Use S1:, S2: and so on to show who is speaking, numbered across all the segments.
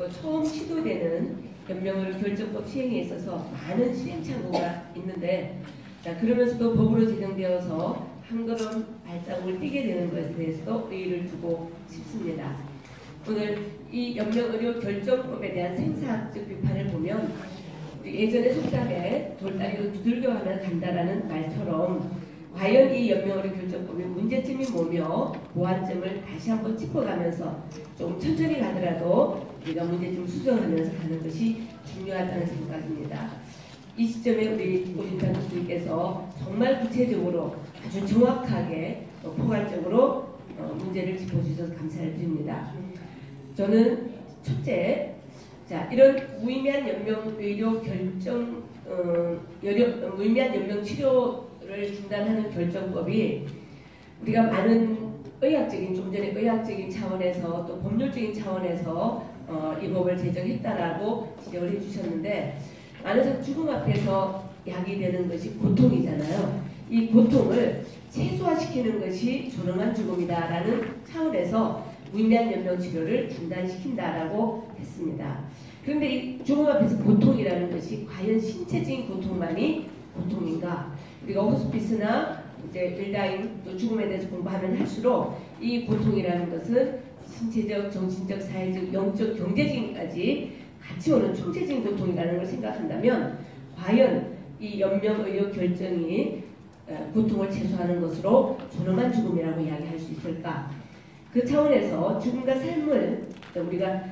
S1: 또 처음 시도되는 연명의료 결정법 시행에 있어서 많은 시행착오가 있는데, 자, 그러면서도 법으로 제정되어서 한 걸음 발자국을 띄게 되는 것에 대해서도 의의를 두고 싶습니다. 오늘 이 연명의료 결정법에 대한 생사학적 비판을 보면 예전에 속담에 돌다리로 두들겨하면 간다라는 말처럼 과연 이 연명의료 결정법의 문제점이 뭐며 보완점을 다시 한번 짚어가면서 좀 천천히 가더라도 우리가 문제점 수정하면서 가는 것이 중요하다는 생각입니다. 이 시점에 우리 오진탄 교수님께서 정말 구체적으로 아주 정확하게 포괄적으로 문제를 짚어주셔서 감사를 드립니다. 저는 첫째, 자, 이런 무의미한 연명의료 결정, 무의미한 연명 치료를 중단하는 결정법이 우리가 많은 의학적인, 좀 전에 의학적인 차원에서 또 법률적인 차원에서 이 법을 제정했다라고 지적을 해주셨는데, 많은 사람 죽음 앞에서 약이 되는 것이 고통이잖아요. 이 고통을 최소화시키는 것이 존엄한 죽음이다라는 차원에서 무의미한 연명 치료를 중단시킨다라고 했습니다. 그런데 이 죽음 앞에서 고통이라는 것이 과연 신체적인 고통만이 고통인가? 우리가 호스피스나 이제 일다잉 또 죽음에 대해서 공부하면 할수록 이 고통이라는 것은 신체적, 정신적, 사회적, 영적, 경제적인까지 같이 오는 총체적인 고통이라는 걸 생각한다면 과연 이 연명의료 결정이 고통을 최소화하는 것으로 존엄한 죽음이라고 이야기할 수 있을까? 그 차원에서 죽음과 삶을 우리가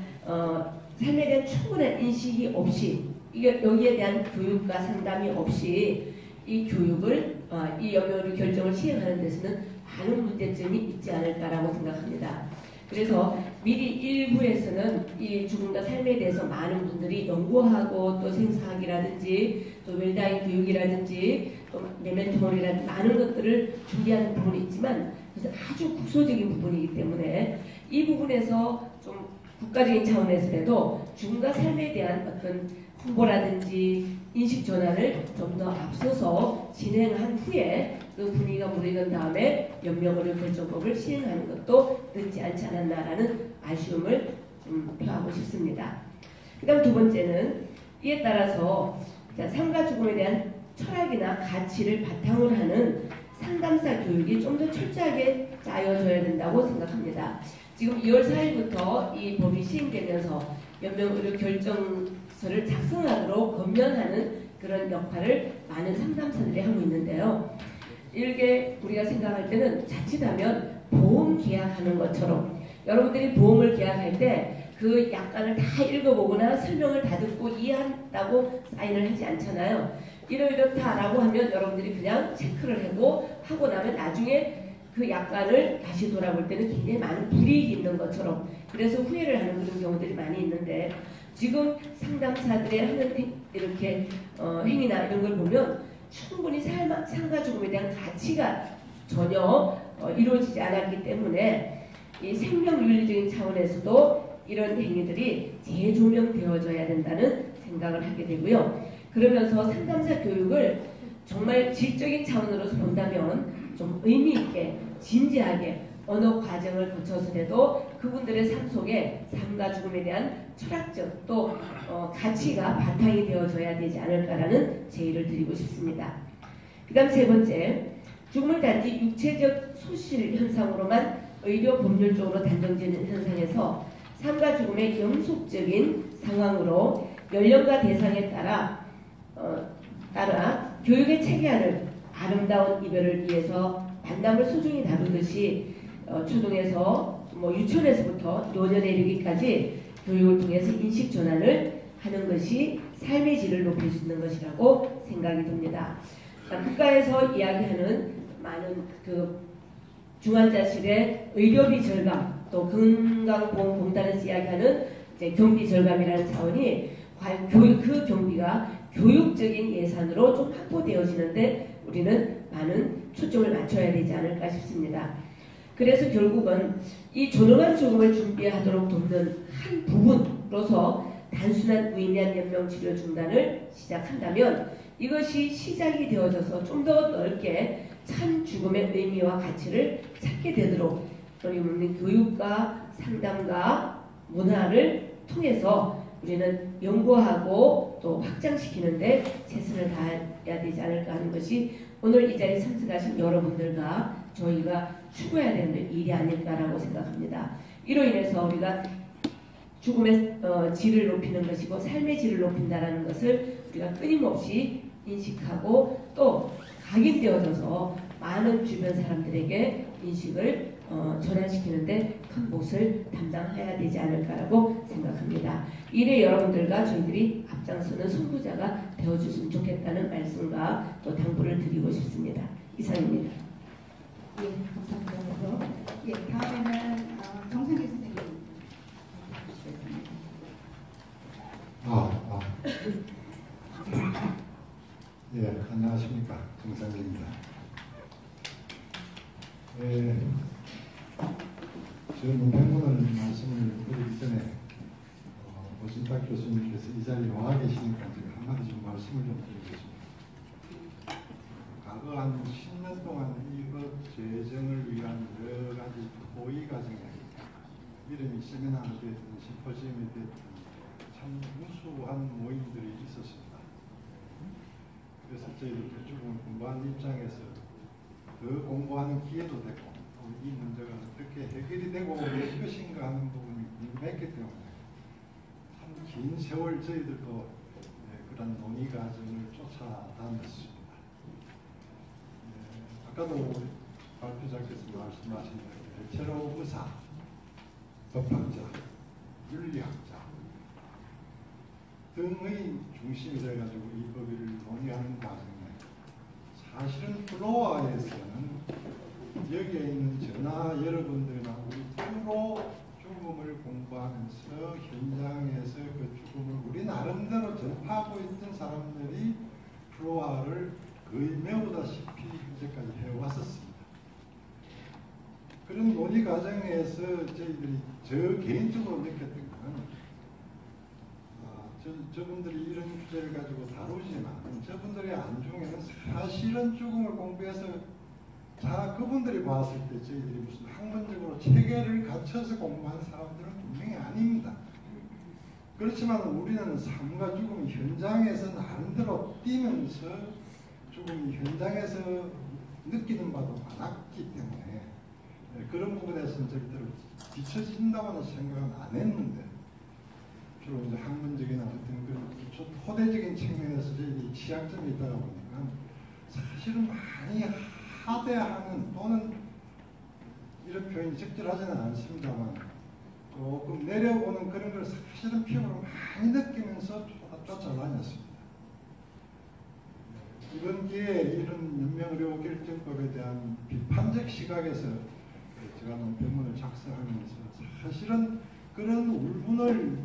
S1: 삶에 대한 충분한 인식이 없이 여기에 대한 교육과 상담이 없이 이 교육을 이 연명의료 결정을 시행하는 데서는 많은 문제점이 있지 않을까라고 생각합니다. 그래서 미리 1부에서는 이 죽음과 삶에 대해서 많은 분들이 연구하고 또 생사학이라든지 또 웰다잉 교육이라든지 또 메멘토몰이라든지 많은 것들을 준비하는 부분이 있지만 그래서 아주 국소적인 부분이기 때문에 이 부분에서 좀 국가적인 차원에서라도 죽음과 삶에 대한 어떤 홍보라든지 인식 전환을 좀 더 앞서서 진행한 후에 그 분위기가 무르익은 다음에 연명의료 결정법을 시행하는 것도 늦지 않지 않았나라는 아쉬움을 좀 표하고 싶습니다. 그 다음 두 번째는 이에 따라서 삶과 죽음에 대한 철학이나 가치를 바탕으로 하는 상담사 교육이 좀 더 철저하게 짜여져야 된다고 생각합니다. 지금 2월 4일부터 이 법이 시행되면서 연명의료 결정서를 작성하도록 권면하는 그런 역할을 많은 상담사들이 하고 있는데요. 이렇게 우리가 생각할 때는 자칫하면 보험 계약하는 것처럼 여러분들이 보험을 계약할 때 그 약관을 다 읽어보거나 설명을 다 듣고 이해한다고 사인을 하지 않잖아요. 이렇다라고 하면 여러분들이 그냥 체크를 하고 나면 나중에 그 약관을 다시 돌아볼 때는 굉장히 많은 불이익이 있는 것처럼 그래서 후회를 하는 그런 경우들이 많이 있는데 지금 상담사들의 하는 이렇게 행위나 이런 걸 보면 충분히 삶과 죽음에 대한 가치가 전혀 이루어지지 않았기 때문에 이 생명윤리적인 차원에서도 이런 행위들이 재조명되어져야 된다는 생각을 하게 되고요. 그러면서 상담사 교육을 정말 질적인 차원으로서 본다면 좀 의미 있게 진지하게 어느 과정을 거쳐서라도 그분들의 삶 속에 삶과 죽음에 대한 철학적 또 가치가 바탕이 되어져야 되지 않을까라는 제의를 드리고 싶습니다. 그 다음 세 번째, 죽음을 단지 육체적 소실 현상으로만 의료 법률적으로 단정지는 현상에서 삶과 죽음의 영속적인 상황으로 연령과 대상에 따라 교육의 체계안을 아름다운 이별을 위해서 만남을 소중히 다루듯이 초등에서 유치원에서부터 노년에 이르기까지 교육을 통해서 인식 전환을 하는 것이 삶의 질을 높일 수 있는 것이라고 생각이 듭니다. 국가에서 이야기하는 많은 그 중환자실의 의료비 절감 또 건강보험공단에서 이야기하는 이제 경비 절감이라는 차원이 과연 그 경비가 교육적인 예산으로 좀 확보되어지는데 우리는 많은 초점을 맞춰야 되지 않을까 싶습니다. 그래서 결국은 이 존엄한 죽음을 준비하도록 돕는 한 부분으로서 단순한 무의미한 연명치료 중단을 시작한다면 이것이 시작이 되어져서 좀 더 넓게 참 죽음의 의미와 가치를 찾게 되도록 우리 교육과 상담과 문화를 통해서 우리는 연구하고 또 확장시키는데 최선을 다해야 되지 않을까 하는 것이 오늘 이 자리에 참석하신 여러분들과 저희가 추구해야 되는 일이 아닐까라고 생각합니다. 이로 인해서 우리가 죽음의 질을 높이는 것이고 삶의 질을 높인다는 것을 우리가 끊임없이 인식하고 또 각인되어져서 많은 주변 사람들에게 인식을 전환시키는데 큰 몫을 담당해야 되지 않을까라고 생각합니다. 이래 여러분들과 저희들이 앞장서는 선구자가 되어줬으면 좋겠다는 말씀과 또 당부를 드리고 싶습니다. 이상입니다.
S2: 예, 감사합니다. 예, 다음에는 정상기 선생님.
S3: 예, 안녕하십니까. 정상기입니다. 저는 문평문을 말씀을 드리기 전에 오신탁 교수님께서 이 자리에 와 계시니까 제가 한마디 좀 말씀을 좀 드리겠습니다. 과거 한 10년 동안 이것 재정을 위한 여러 가지 호의 과정에 이름이 세미나가 됐든 심포지엄이 됐든 참 우수한 모임들이 있었습니다. 그래서 저희들도 조금 공부하는 입장에서 더 공부하는 기회도 되고 이 문제가 어떻게 해결이 되고 될 것인가 하는 부분이 궁금했기 때문에 참 긴 세월 저희들도 그런 논의 과정을 쫓아다녔습니다. 아까도 발표자께서 말씀하신 대체로 의사, 법학자, 윤리학자 등의 중심이 되어가지고 이 법을 논의하는 과정에 사실은 플로아에서는 여기에 있는 전하 여러분들이나 우리 프로 죽음을 공부하면서 현장에서 그 죽음을 우리 나름대로 전파하고 있던 사람들이 플로아를 거의 메우다시피 현재까지 해왔었습니다. 그런 논의 과정에서 저희들이 저 개인적으로 느꼈던 것은 저분들이 이런 주제를 가지고 다루지만 저분들의 안중에는 사실은 죽음을 공부해서 그분들이 봤을 때 저희들이 무슨 학문적으로 체계를 갖춰서 공부한 사람들은 분명히 아닙니다. 그렇지만 우리는 삶과 죽음 현장에서 나름대로 뛰면서 죽음 현장에서 느끼는 바도 많았기 때문에 그런 부분에서는 절대로 뒤처진다고는 생각은 안 했는데 주로 이제 학문적인 어떤 그런 토대적인 측면에서 저희들이 취약점이 있다가 보니까 사실은 많이 하대하는 또는 이런 표현이 적절하지는 않습니다만 조금 내려보는 그런 걸 사실은 피부로 많이 느끼면서 쫓아다녔습니다. 이번 기회에 이런 연명의료 결정법에 대한 비판적 시각에서 제가 논평문을 작성하면서 사실은 그런 울분을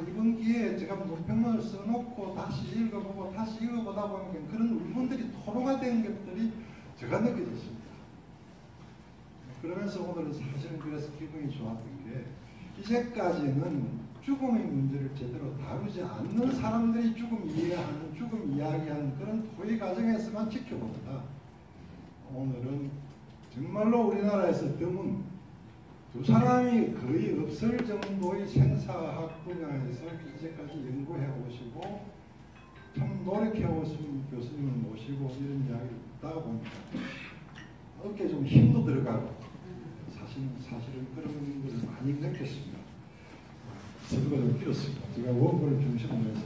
S3: 이번 기회에 제가 논평문을 써놓고 다시 읽어보고 다시 읽어보다 보니까 그런 울분들이 토로가 된 것들이 제가 느껴졌습니다. 그러면서 오늘은 사실은 그래서 기분이 좋았던 게 이제까지는 죽음의 문제를 제대로 다루지 않는 사람들이 죽음 이해하는, 죽음 이야기하는 그런 토의 과정에서만 지켜보다 오늘은 정말로 우리나라에서 드문 두 사람이 거의 없을 정도의 생사학 분야에서 이제까지 연구해 오시고 참 노력해 오신 교수님을 모시고 이런 이야기를 듣다가 보니까 어깨에 좀 힘도 들어가고 사실은 그런 것을 많이 느꼈습니다. 서두가 좀 길었습니다. 제가 원고를 중심으로 해서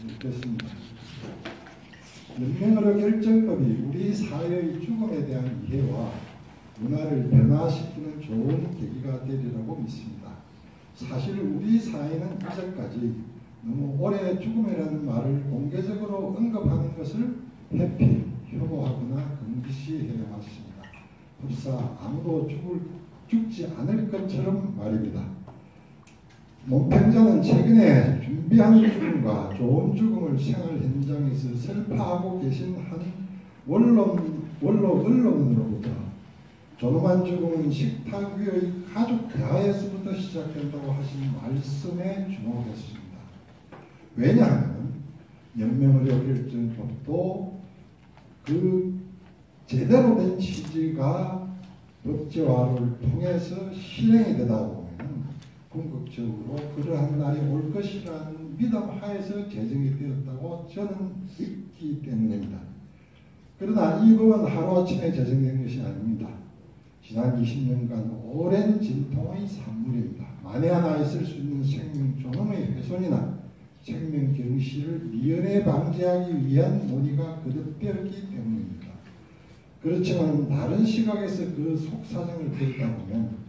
S3: 느꼈습니다. 연명의료 결정법이 우리 사회의 죽음에 대한 이해와 문화를 변화시키는 좋은 계기가 되리라고 믿습니다. 사실 우리 사회는 이제까지 너무 오래 죽음이라는 말을 공개적으로 언급하는 것을 회피, 혐오하거나 금기시해왔습니다. 흡사 아무도 죽지 않을 것처럼 말입니다. 논평자는 최근에 준비한 죽음과 좋은 죽음을 생활 현장에서 설파하고 계신 한 원로 언론으로부터 존엄한 죽음은 식탁 위의 가족 대화에서부터 시작된다고 하신 말씀에 주목했습니다. 왜냐하면 연명의료 결정법도 그 제대로 된 취지가 법제화를 통해서 실행이 되다 보면 궁극적으로 그러한 날이 올 것이라는 믿음 하에서 제정이 되었다고 저는 믿기 때문입니다. 그러나 이 법은 하루아침에 제정된 것이 아닙니다. 지난 20년간 오랜 진통의 산물입니다. 만에 하나 있을 수 있는 생명 존엄의 훼손이나 생명 경시를 미연에 방지하기 위한 논의가 거듭되었기 때문입니다. 그렇지만 다른 시각에서 그 속사정을 듣다 보면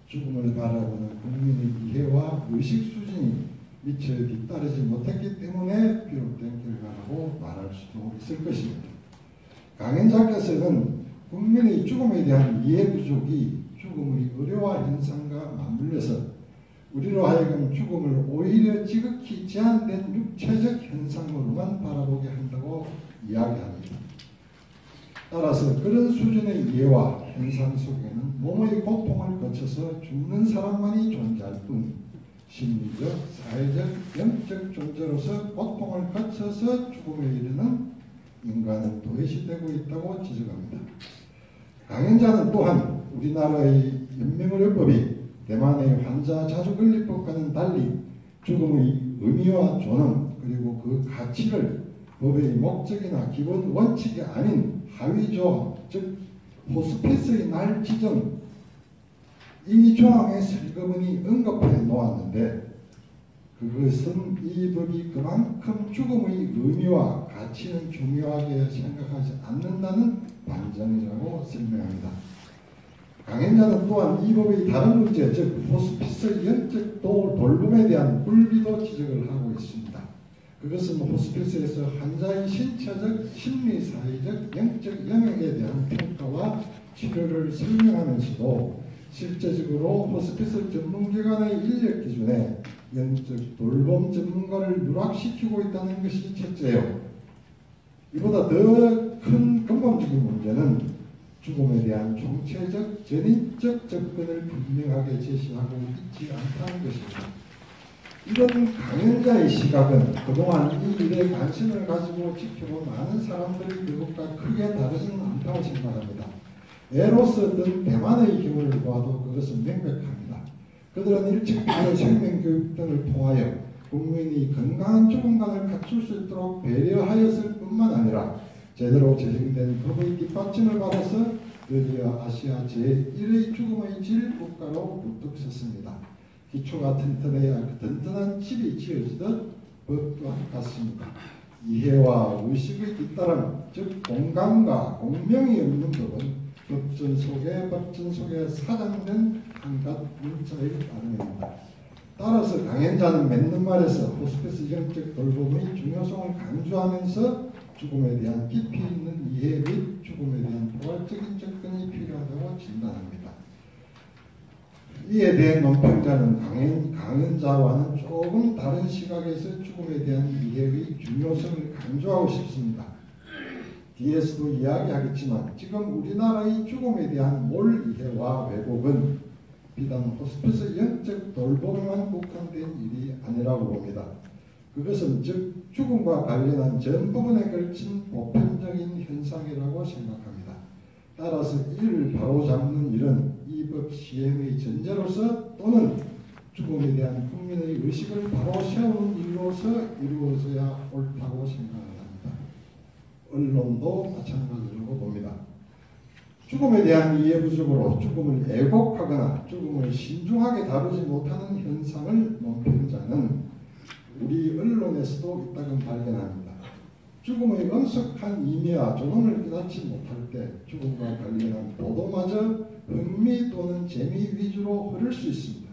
S3: 죽음을 바라보는 국민의 이해와 의식 수준이 미처 뒤따르지 못했기 때문에 비롯된 결과라고 말할 수도 있을 것입니다. 강연자께서는 국민의 죽음에 대한 이해 부족이 죽음의 의료화 현상과 맞물려서 우리로 하여금 죽음을 오히려 지극히 제한된 육체적 현상으로만 바라보게 한다고 이야기합니다. 따라서 그런 수준의 이해와 현상 속에는 몸의 고통을 거쳐서 죽는 사람만이 존재할 뿐 심리적, 사회적, 영적 존재로서 고통을 거쳐서 죽음에 이르는 인간은 도외시되고 있다고 지적합니다. 강연자는 또한 우리나라의 연명의료법이 대만의 환자 자주권리법과는 달리 죽음의 의미와 존엄 그리고 그 가치를 법의 목적이나 기본 원칙이 아닌 하위조항, 즉 호스피스의 날 지정 이 조항에 슬그머니 언급해 놓았는데 그것은 이 법이 그만큼 죽음의 의미와 가치는 중요하게 생각하지 않는다는 반전이라고 설명합니다. 강연자는 또한 이 법의 다른 문제, 즉 호스피스 영적 돌봄에 대한 불비도 지적을 하고 있습니다. 그것은 호스피스에서 환자의 신체적, 심리, 사회적, 영적 영역에 대한 평가와 치료를 설명하면서도 실제적으로 호스피스 전문기관의 인력 기준에 영적 돌봄 전문가를 누락시키고 있다는 것이 첫째요. 이보다 더 큰 근본적인 문제는 죽음에 대한 총체적, 전인적 접근을 분명하게 제시하고 있지 않다는 것입니다. 이런 강연자의 시각은 그동안 이 일에 관심을 가지고 지켜본 많은 사람들의 그것과 크게 다르지는 않다고 생각합니다. 에로스 등 대만의 경우를 보아도 그것은 명백합니다. 그들은 일찍부터 생명교육 등을 통하여 국민이 건강한 죽음관을 갖출 수 있도록 배려하였을 뿐만 아니라 제대로 제정된 법의 뒷받침을 받아서 드디어 아시아 제1의 죽음의 질 국가로 우뚝 섰습니다. 기초가 튼튼해야 든든한 집이 지어지듯 법과 같습니다. 이해와 의식의 뒤따름, 즉 공감과 공명이 없는 법은 법전 속에 사장된 한갓 문자의 따름입니다. 따라서 강연자는 맺는 말에서 호스피스 영적 돌봄의 중요성을 강조하면서 죽음에 대한 깊이 있는 이해 및 죽음에 대한 포괄적인 접근이 필요하다고 진단합니다. 이에 대해 논평자는 강연자와는 조금 다른 시각에서 죽음에 대한 이해의 중요성을 강조하고 싶습니다. 뒤에서도 이야기하겠지만 지금 우리나라의 죽음에 대한 몰 이해와 왜곡은 비단 호스피스 영적 돌봄에만 국한된 일이 아니라고 봅니다. 그것은 즉 죽음과 관련한 전 부분에 걸친 보편적인 현상이라고 생각합니다. 따라서 이를 바로잡는 일은 이 법 시행의 전제로서 또는 죽음에 대한 국민의 의식을 바로 세우는 일로서 이루어져야 옳다고 생각합니다. 언론도 마찬가지라고 봅니다. 죽음에 대한 이해 부족으로 죽음을 애곡하거나 죽음을 신중하게 다루지 못하는 현상을 논평자는 우리 언론에서도 있다고 발견합니다. 죽음의 엄숙한 의미와 존엄을 깨닫지 못할 때 죽음과 관련한 보도마저 흥미 또는 재미 위주로 흐를 수 있습니다.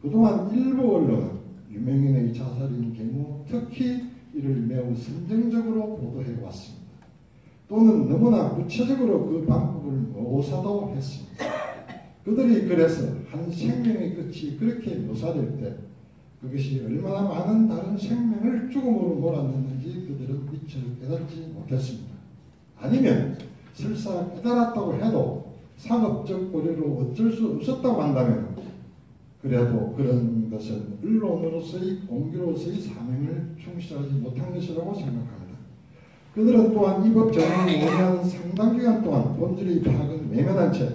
S3: 그동안 일부 언론은 유명인의 자살인 경우 특히 이를 매우 선정적으로 보도해 왔습니다. 또는 너무나 구체적으로 그 방법을 묘사도 했습니다. 그들이 그래서 한 생명의 끝이 그렇게 묘사될 때 그것이 얼마나 많은 다른 생명을 죽음으로 몰아넣는지 그들은 미처 깨닫지 못했습니다. 아니면 설사 깨달았다고 해도 상업적 고려로 어쩔 수 없었다고 한다면 그래도 그런 것은 언론으로서의 공기로서의 사명을 충실하지 못한 것이라고 생각합니다. 그들은 또한 이 법 적용을 논의하는 상당 기간 동안 본질의 파악은 외면한 채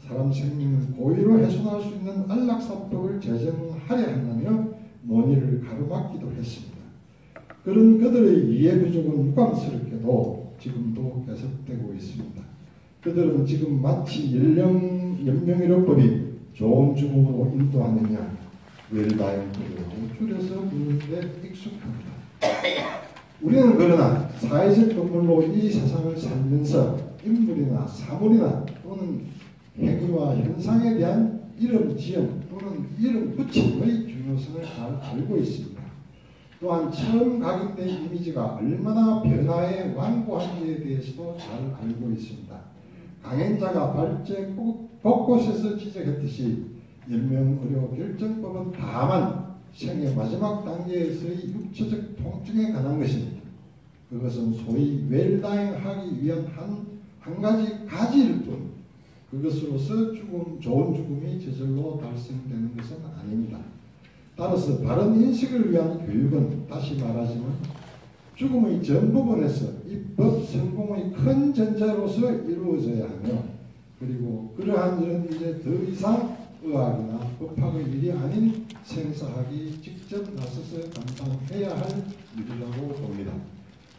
S3: 사람 생명을 고의로 훼손할 수 있는 안락사법을 제정한 하려 한다며 논의를 가로막기도 했습니다. 그런 그들의 이해 부족은 유감스럽게도 지금도 계속되고 있습니다. 그들은 지금 마치 연명의료법이 좋은 죽음으로 인도하느냐 웰다잉법이라고 줄여서 부르는데 익숙합니다. 우리는 그러나 사회적 동물로 이 세상을 살면서 인물이나 사물이나 또는 행위와 현상에 대한 이름 지음 또는 이름 붙임의 중요성을 잘 알고 있습니다. 또한 처음 각인된 이미지가 얼마나 변화에 완고한지에 대해서도 잘 알고 있습니다. 강행자가 발제 곳곳에서 지적했듯이 연명의료결정법은 다만 생의 마지막 단계에서의 육체적 통증에 관한 것입니다. 그것은 소위 웰다잉하기 위한 한 가지 가지일 뿐 그것으로서 좋은 죽음이 저절로 달성되는 것은 아닙니다. 따라서 바른 인식을 위한 교육은 다시 말하지만 죽음의 전 부분에서 이 법 성공의 큰 전제로서 이루어져야 하며 그리고 그러한 일은 이제 더 이상 의학이나 법학의 일이 아닌 생사학이 직접 나서서 감당해야 할 일이라고 봅니다.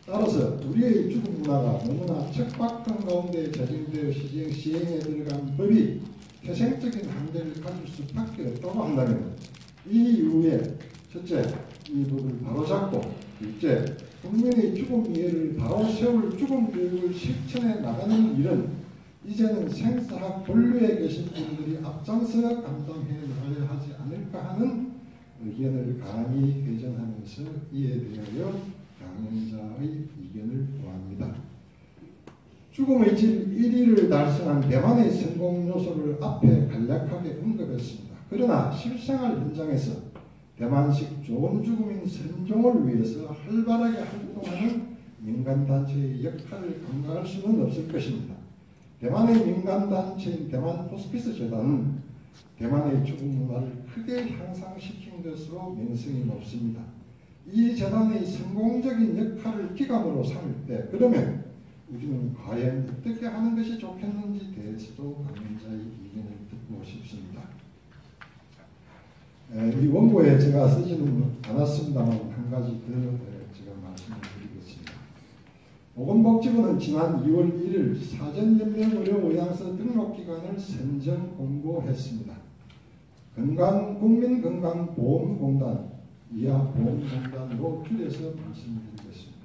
S3: 따라서 우리의 죽음 문화가 너무나 척박한 가운데 제정되어 시행에 들어간 법이 태생적인 한계를 가질 수밖에 없다고 한다면 이 이후에 첫째, 이 법을 바로잡고 둘째, 국민의 죽음 이해를 바로 세울 죽음 교육을 실천해 나가는 일은 이제는 생사학 본류에 계신 분들이 앞장서 감당해 나가야 하지 않을까 하는 의견을 강히 회전하면서 이에 대하여 강연자의 의견을 구합니다. 죽음의 질 1위를 달성한 대만의 성공 요소를 앞에 간략하게 언급했습니다. 그러나 실생활 현장에서 대만식 좋은 죽음인 선종을 위해서 활발하게 활동하는 민간단체의 역할을 간과할 수는 없을 것입니다. 대만의 민간단체인 대만 호스피스 재단은 대만의 죽음 문화를 크게 향상시킨 것으로 명성이 높습니다. 이 재단의 성공적인 역할을 기감으로 삼을 때 그러면 우리는 과연 어떻게 하는 것이 좋겠는지 대해서도 강연자의 의견을 듣고 싶습니다. 이 원고에 제가 쓰지는 않았습니다만 한 가지 더 제가 말씀을 드리겠습니다. 보건복지부는 지난 2월 1일 사전연명의료의학서 등록기관을 선정 공고했습니다. 국민건강보험공단 이하보험공단으로 줄여서 말씀드리겠습니다.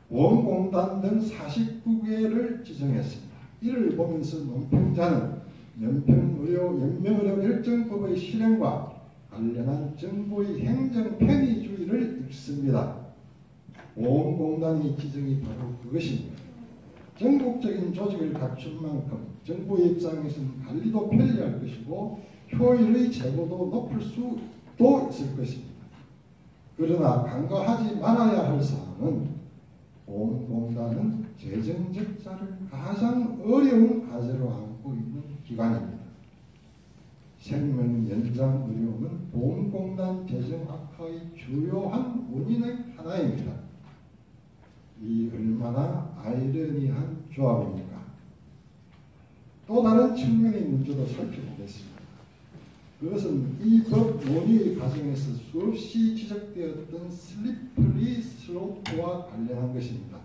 S3: 보험공단 등 49개를 지정했습니다. 이를 보면서 논평자는 연명의료 결정법의 실행과 관련한 정부의 행정 편의주의를 읽습니다. 보험공단의 지정이 바로 그것입니다. 전국적인 조직을 갖춘 만큼 정부의 입장에서는 관리도 편리할 것이고 효율의 제고도 높을 수도 있을 것입니다. 그러나 간과하지 말아야 할 사항은 보험공단은 재정 적자를 가장 어려운 과제로 안고 있는 기관입니다. 생명연장의료는 보험공단 재정 악화의 주요한 원인의 하나입니다. 이 얼마나 아이러니한 조합입니까? 또 다른 측면의 문제도 살펴보겠습니다. 그것은 이 법 논의 과정에서 수없이 지적되었던 슬리퍼리 슬로프와 관련한 것입니다.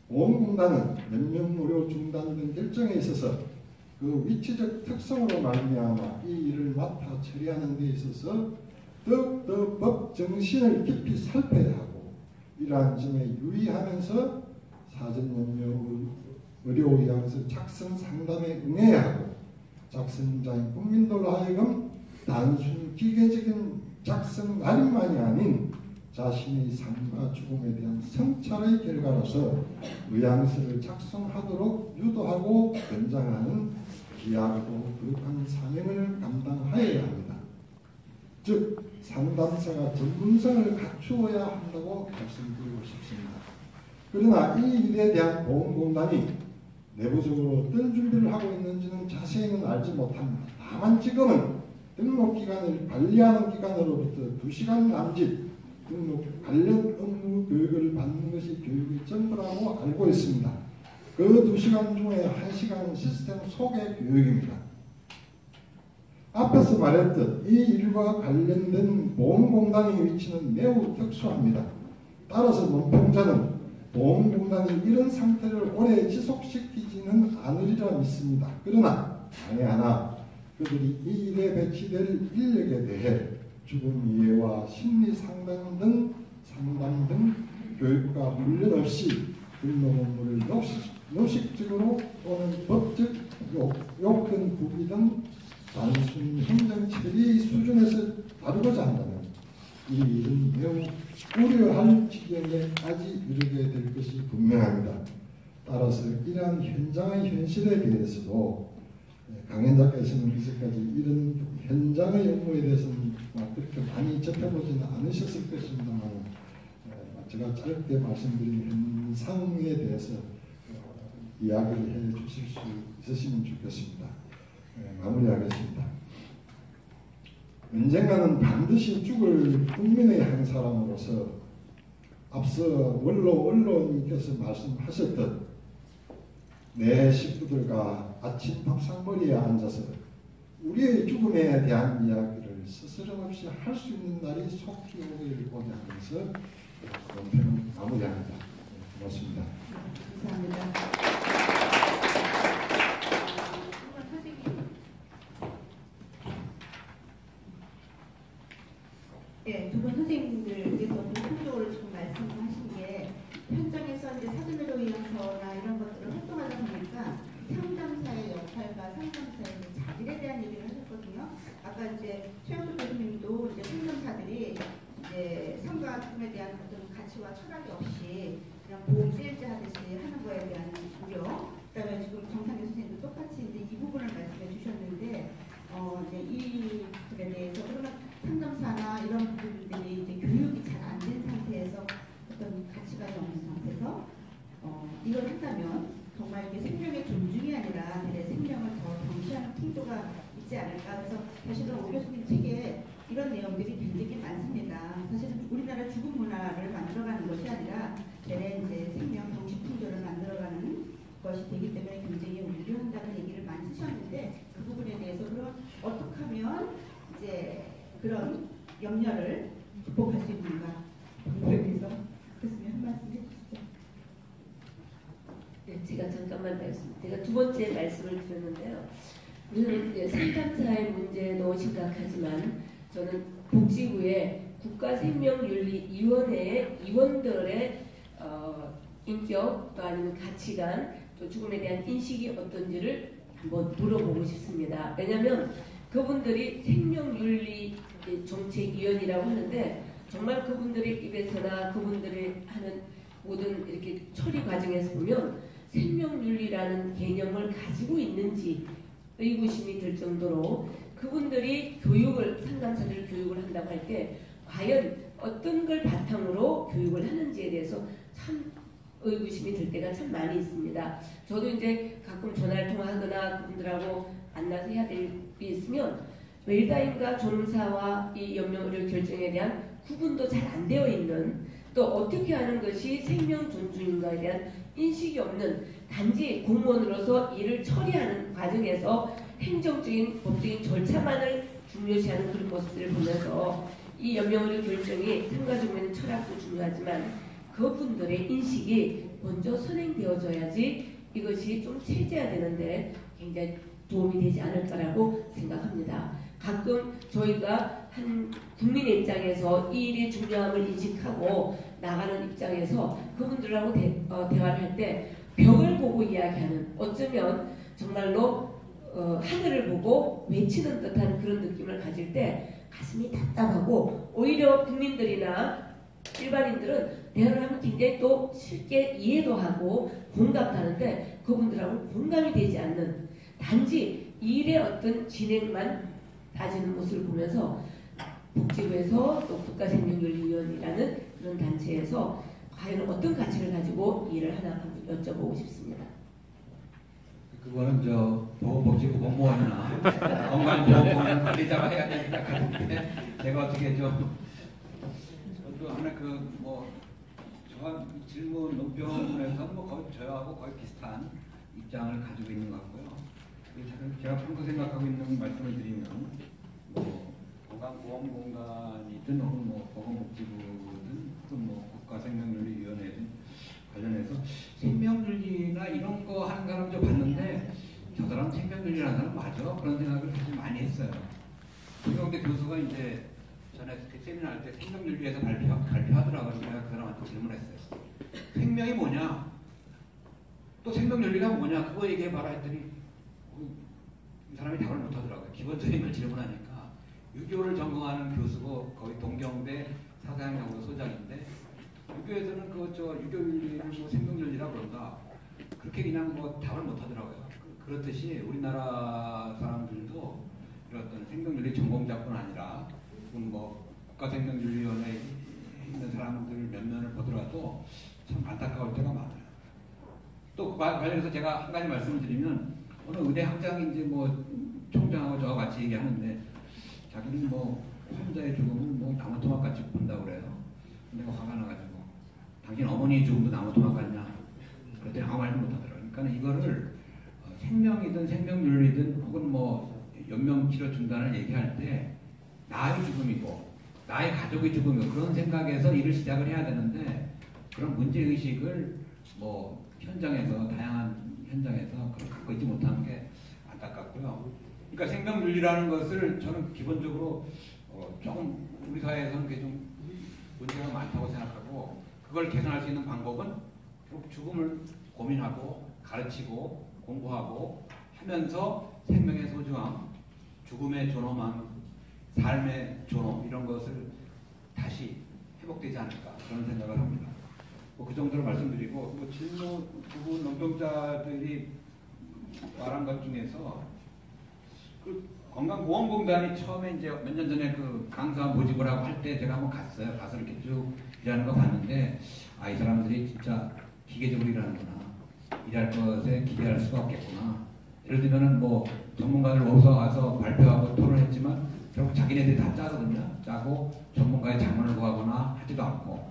S3: 보험공단은 연명의료 중단 등 결정에 있어서 그 위치적 특성으로 말미암아 이 일을 맡아 처리하는 데 있어서 더욱더 법 정신을 깊이 살펴야 하고 이러한 점에 유의하면서 사전연명의료의학서 작성 상담에 응해야 하고 작성자인 국민들로 하여금 단순 기계적인 작성 날인만이 아닌 자신의 삶과 죽음에 대한 성찰의 결과로서 의향서를 작성하도록 유도하고 권장하는 귀하고 거룩한 사명을 감당하여야 합니다. 즉 상담사가 전문성을 갖추어야 한다고 말씀드리고 싶습니다. 그러나 이 일에 대한 보험공단이 내부적으로 어떤 준비를 하고 있는지는 자세히는 알지 못합니다. 다만 지금은 등록기관을 관리하는 기관으로부터 2시간 남짓 등록 관련 업무 교육을 받는 것이 교육의 전부라고 알고 있습니다. 그 2시간 중에 1시간은 시스템 소개 교육입니다. 앞에서 말했듯 이 일과 관련된 보험공단의 위치는 매우 특수합니다. 따라서 논평자는 보험공단이 이런 상태를 오래 지속시키지는 않으리라 믿습니다. 그러나 만에 하나 그들이 이 일에 배치될 인력에 대해 죽음 이해와 심리 상담 등 교육과 훈련 없이 근로 업무를 요식적으로 또는 법적 요건 부기 등 단순 행정 처리 수준에서 다루고자 한다면 이 일은 매우 우려할 지경에까지 이르게 될 것이 분명합니다. 따라서 이러한 현장의 현실에 대해서도 강현 작가께서는 이제까지 이런 현장의 업무에 대해서는 그렇게 많이 접해보지는 않으셨을 것입니다만 제가 짧게 말씀드린 현상에 대해서 이야기를 해 주실 수 있으시면 좋겠습니다. 마무리하겠습니다. 언젠가는 반드시 죽을 국민의 한 사람으로서 앞서 원로 언론님께서 말씀하셨듯 내 식구들과 아침 밥상머리에 앉아서 우리의 죽음에 대한 이야기를 스스럼 없이 할 수 있는 날이 속히 오기를 하면서 논평을 마무리합니다. 고맙습니다.
S2: 감사합니다. 네, 두 분 선생님들께서 공통적으로 지금 말씀하신 게 현장에서 이제 사전의료위원회나 이런 것들을 활동하다 보니까 상담사의 역할과 상담사의 자질에 대한 얘기를 하셨거든요. 아까 이제 최영수 교수님도 이제 상담사들이 이제 삶과 죽음에 대한 어떤 가치와 철학이 없이 그냥 보험 세일즈 하듯이 하는 거에 대한 우려. 그다음에 지금 정상규 선생님도 똑같이 이제 이 부분을 말씀해 주셨는데 이제 이 부분에 대해서 그러면 상담사나 이런 부분들이 이제 교육이 잘 안 된 상태에서 어떤 가치가 없는 상태에서 이걸 한다면 정말 이게 생명의 존중이 아니라 내 생명을 더 경시하는 풍조가 있지 않을까. 그래서 사실은 오 교수님 책에 이런 내용들이 굉장히 많습니다. 사실은 우리나라 죽음 문화를 만들어가는 것이 아니라 내 이제 생명 경시 풍조를 만들어가는 것이 되기 때문에 굉장히 우려한다는 얘기를 많이 쓰셨는데 그 부분에 대해서 그럼 어떻게 하면 이제 그런 염려를 극복할 수 있는가? 그거에 대해서 교수님 한 말씀 해주시죠.
S1: 네, 제가 두 번째 말씀을 드렸는데요. 우리는 이제 상담사의 문제도 심각하지만 저는 복지부의 국가생명윤리위원회의 위원들의 인격 또 아니면 가치관 또 죽음에 대한 인식이 어떤지를 한번 물어보고 싶습니다. 왜냐하면 그분들이 생명윤리 정책위원이라고 하는데 정말 그분들의 입에서나 그분들이 하는 모든 이렇게 처리 과정에서 보면 생명윤리라는 개념을 가지고 있는지 의구심이 들 정도로 그분들이 상담사들 교육을 한다고 할 때 과연 어떤 걸 바탕으로 교육을 하는지에 대해서 참 의구심이 들 때가 참 많이 있습니다. 저도 이제 가끔 전화를 통화하거나 그분들하고 만나서 해야 될 일이 있으면 웰다인과 존엄사와 이 염려의료 결정에 대한 구분도 잘 안 되어 있는 또 어떻게 하는 것이 생명 존중인가에 대한 인식이 없는 단지 공무원으로서 일을 처리하는 과정에서 행정적인 법적인 절차만을 중요시하는 그런 모습들을 보면서 이 염려의료 결정이 상가적인 철학도 중요하지만 그분들의 인식이 먼저 선행되어져야지 이것이 좀 체제화되는데 굉장히 도움이 되지 않을까라고 생각합니다. 가끔 저희가 한 국민의 입장에서 이 일의 중요함을 인식하고 나가는 입장에서 그분들하고 대화를 할 때 벽을 보고 이야기하는 어쩌면 정말로 하늘을 보고 외치는 듯한 그런 느낌을 가질 때 가슴이 답답하고 오히려 국민들이나 일반인들은 대화를 하면 굉장히 또 쉽게 이해도 하고 공감도 하는데 그분들하고 공감이 되지 않는 단지 일의 어떤 진행만 따지는 모습을 보면서 복지부에서 또 국가생명윤리위원회라는 그런 단체에서 과연 어떤 가치를 가지고 일을 하나 한번 여쭤보고 싶습니다.
S4: 그거는 보건복지부 공무원이나 건강보험공단 관리자가 해야 되니까 그런데 제가 어떻게 저도 하나 저한 질문 논평에서 거의 저하고 거의 비슷한 입장을 가지고 있는 것 같고요. 제가 평소 생각하고 있는 말씀을 드리면 뭐 건강보험공단이든 혹은 뭐 보건복지부든 혹은 뭐 국가생명윤리위원회든 관련해서 생명윤리나 이런 거 하는 사람 좀 봤는데 저 사람 생명윤리라는 사람 맞아? 그런 생각을 사실 많이 했어요. 김경대 교수가 이제 전에 그 세미나 할 때 생명윤리에서 발표하더라고요. 제가 그 사람한테 질문했어요. 생명이 뭐냐? 또 생명윤리가 뭐냐? 그거 얘기해봐라 했더니 이 사람이 답을 못하더라고요. 기본적인 걸 질문하니까 유교를 전공하는 교수고 거의 동경대 사상연구소 소장인데 유교에서는 유교윤리를 뭐 생명윤리라고 그런다. 그렇게 그냥 뭐 답을 못하더라고요. 그렇듯이 우리나라 사람들도 이런 어떤 생명윤리 전공자뿐 아니라 뭐 국가생명윤리위원회에 있는 사람들 몇 면을 보더라도 참 안타까울 때가 많아요. 또 관련해서 제가 한 가지 말씀을 드리면 어느 의대 학장이 이제 뭐 총장하고 저와 같이 얘기하는데 자기는 뭐 환자의 죽음을 뭐 나무토막 같이 본다고 그래요. 내가 화가 나가지고 당신 어머니의 죽음도 나무토막 같냐? 그랬더니 아무 말도 못하더라고요. 그러니까 이거를 생명이든 생명윤리든 혹은 뭐 연명치료 중단을 얘기할 때 나의 죽음이고 나의 가족의 죽음이고 그런 생각에서 일을 시작을 해야 되는데 그런 문제의식을 뭐 현장에서 다양한 현장에서 그걸 갖고 있지 못하는 게 안타깝고요. 그러니까 생명윤리라는 것을 저는 기본적으로 조금 우리 사회에서는 그게 좀 문제가 많다고 생각하고 그걸 개선할 수 있는 방법은 죽음을 고민하고 가르치고 공부하고 하면서 생명의 소중함, 죽음의 존엄함, 삶의 존엄 이런 것을 다시 회복되지 않을까 그런 생각을 합니다. 그 정도로 말씀드리고 뭐 질문 부분 노동자들이 말한 것 중에서 그 건강보험공단이 처음에 이제 몇 년 전에 그 강사 모집을 하고 할 때 제가 한번 갔어요. 가서 이렇게 쭉 일하는 거 봤는데 이 사람들이 진짜 기계적으로 일하는구나. 일할 것에 기대할 수가 없겠구나. 예를 들면은 뭐 전문가들 모셔서 와서 발표하고 토론했지만 결국 자기네들이 다 짜거든요. 짜고 전문가의 자문을 구하거나 하지도 않고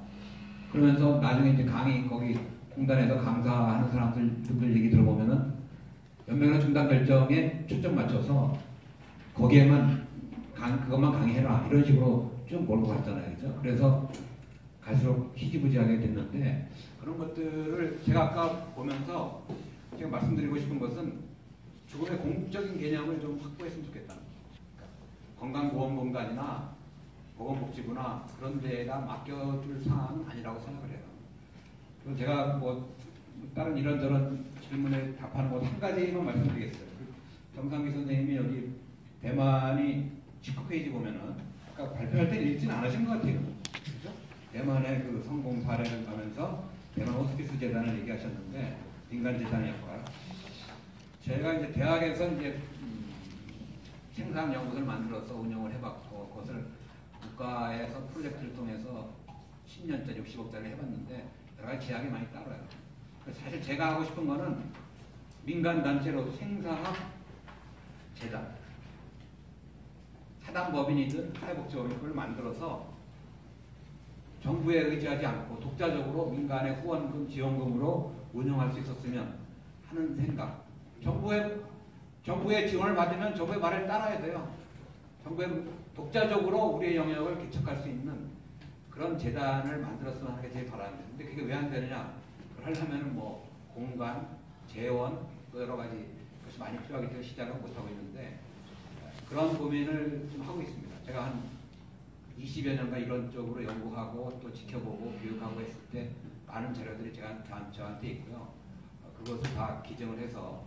S4: 그러면서 나중에 이제 강의 거기 공단에서 강사하는 사람들 얘기 들어보면은 연명이나 중단 결정에 초점 맞춰서 거기에만 그것만 강의해라 이런 식으로 쭉 몰고 갔잖아요, 그죠? 그래서 갈수록 희지부지하게 됐는데 그런 것들을 제가 아까 보면서 제가 말씀드리고 싶은 것은 죽음의 공적인 개념을 좀 확보했으면 좋겠다. 건강보험공단이나 보건복지부나 그런 데에다 맡겨둘 사안은 아니라고 생각을 해요. 그리고 제가 뭐 다른 이런저런 질문에 답하는 것 한 가지만 말씀드리겠어요. 정상기 선생님이 여기 대만이 19페이지 보면은 아까 발표할 때 읽지는 않으신 것 같아요. 그죠? 대만의 그 성공 사례를 가면서 대만 호스피스 재단을 얘기하셨는데 민간 재단의 역할. 제가 이제 대학에서 이제 생산 연구소를 만들어서 운영을 해봤고 그것을 국가에서 프로젝트를 통해서 10년짜리 60억짜리 해봤는데 여러 가지 제약이 많이 따라요. 사실 제가 하고 싶은 거는 민간 단체로 생사학 재단, 사단법인이든 사회복지법인을 그걸 만들어서 정부에 의지하지 않고 독자적으로 민간의 후원금, 지원금으로 운영할 수 있었으면 하는 생각. 정부의 지원을 받으면 정부의 말을 따라야 돼요. 정부의 독자적으로 우리의 영역을 개척할 수 있는 그런 재단을 만들었으면 하는 게 제 바람입니다. 근데 그게 왜 안 되느냐? 그걸 하려면 뭐 공간, 재원, 여러 가지 것이 많이 필요하기 때문에 시작을 못하고 있는데 그런 고민을 좀 하고 있습니다. 제가 한 20여 년간 이런 쪽으로 연구하고 또 지켜보고 교육하고 했을 때 많은 자료들이 저한테 있고요. 그것을 다 기증을 해서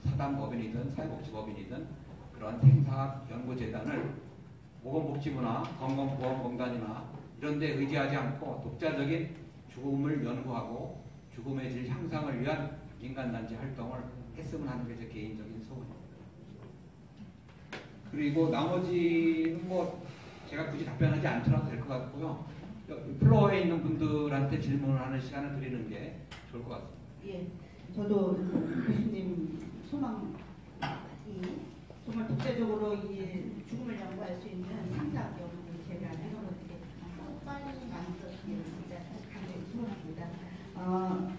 S4: 사단법인이든 사회복지법인이든 그런 생사학 연구재단을 보건복지부나 건강보험공단이나 이런 데 의지하지 않고 독자적인 죽음을 연구하고 죽음의 질 향상을 위한 민간단체 활동을 했으면 하는 게 제 개인적인 소원입니다. 그리고 나머지는 뭐 제가 굳이 답변하지 않더라도 될 것 같고요. 플로어에 있는 분들한테 질문을 하는 시간을 드리는 게 좋을 것 같습니다.
S2: 예, 저도 교수님 소망이 정말 독자적으로 이 죽음을 연구할 수 있는 생사학 연구 재단 이런 것들이 빨리 만들어지기를 진짜 강력히 소원합니다.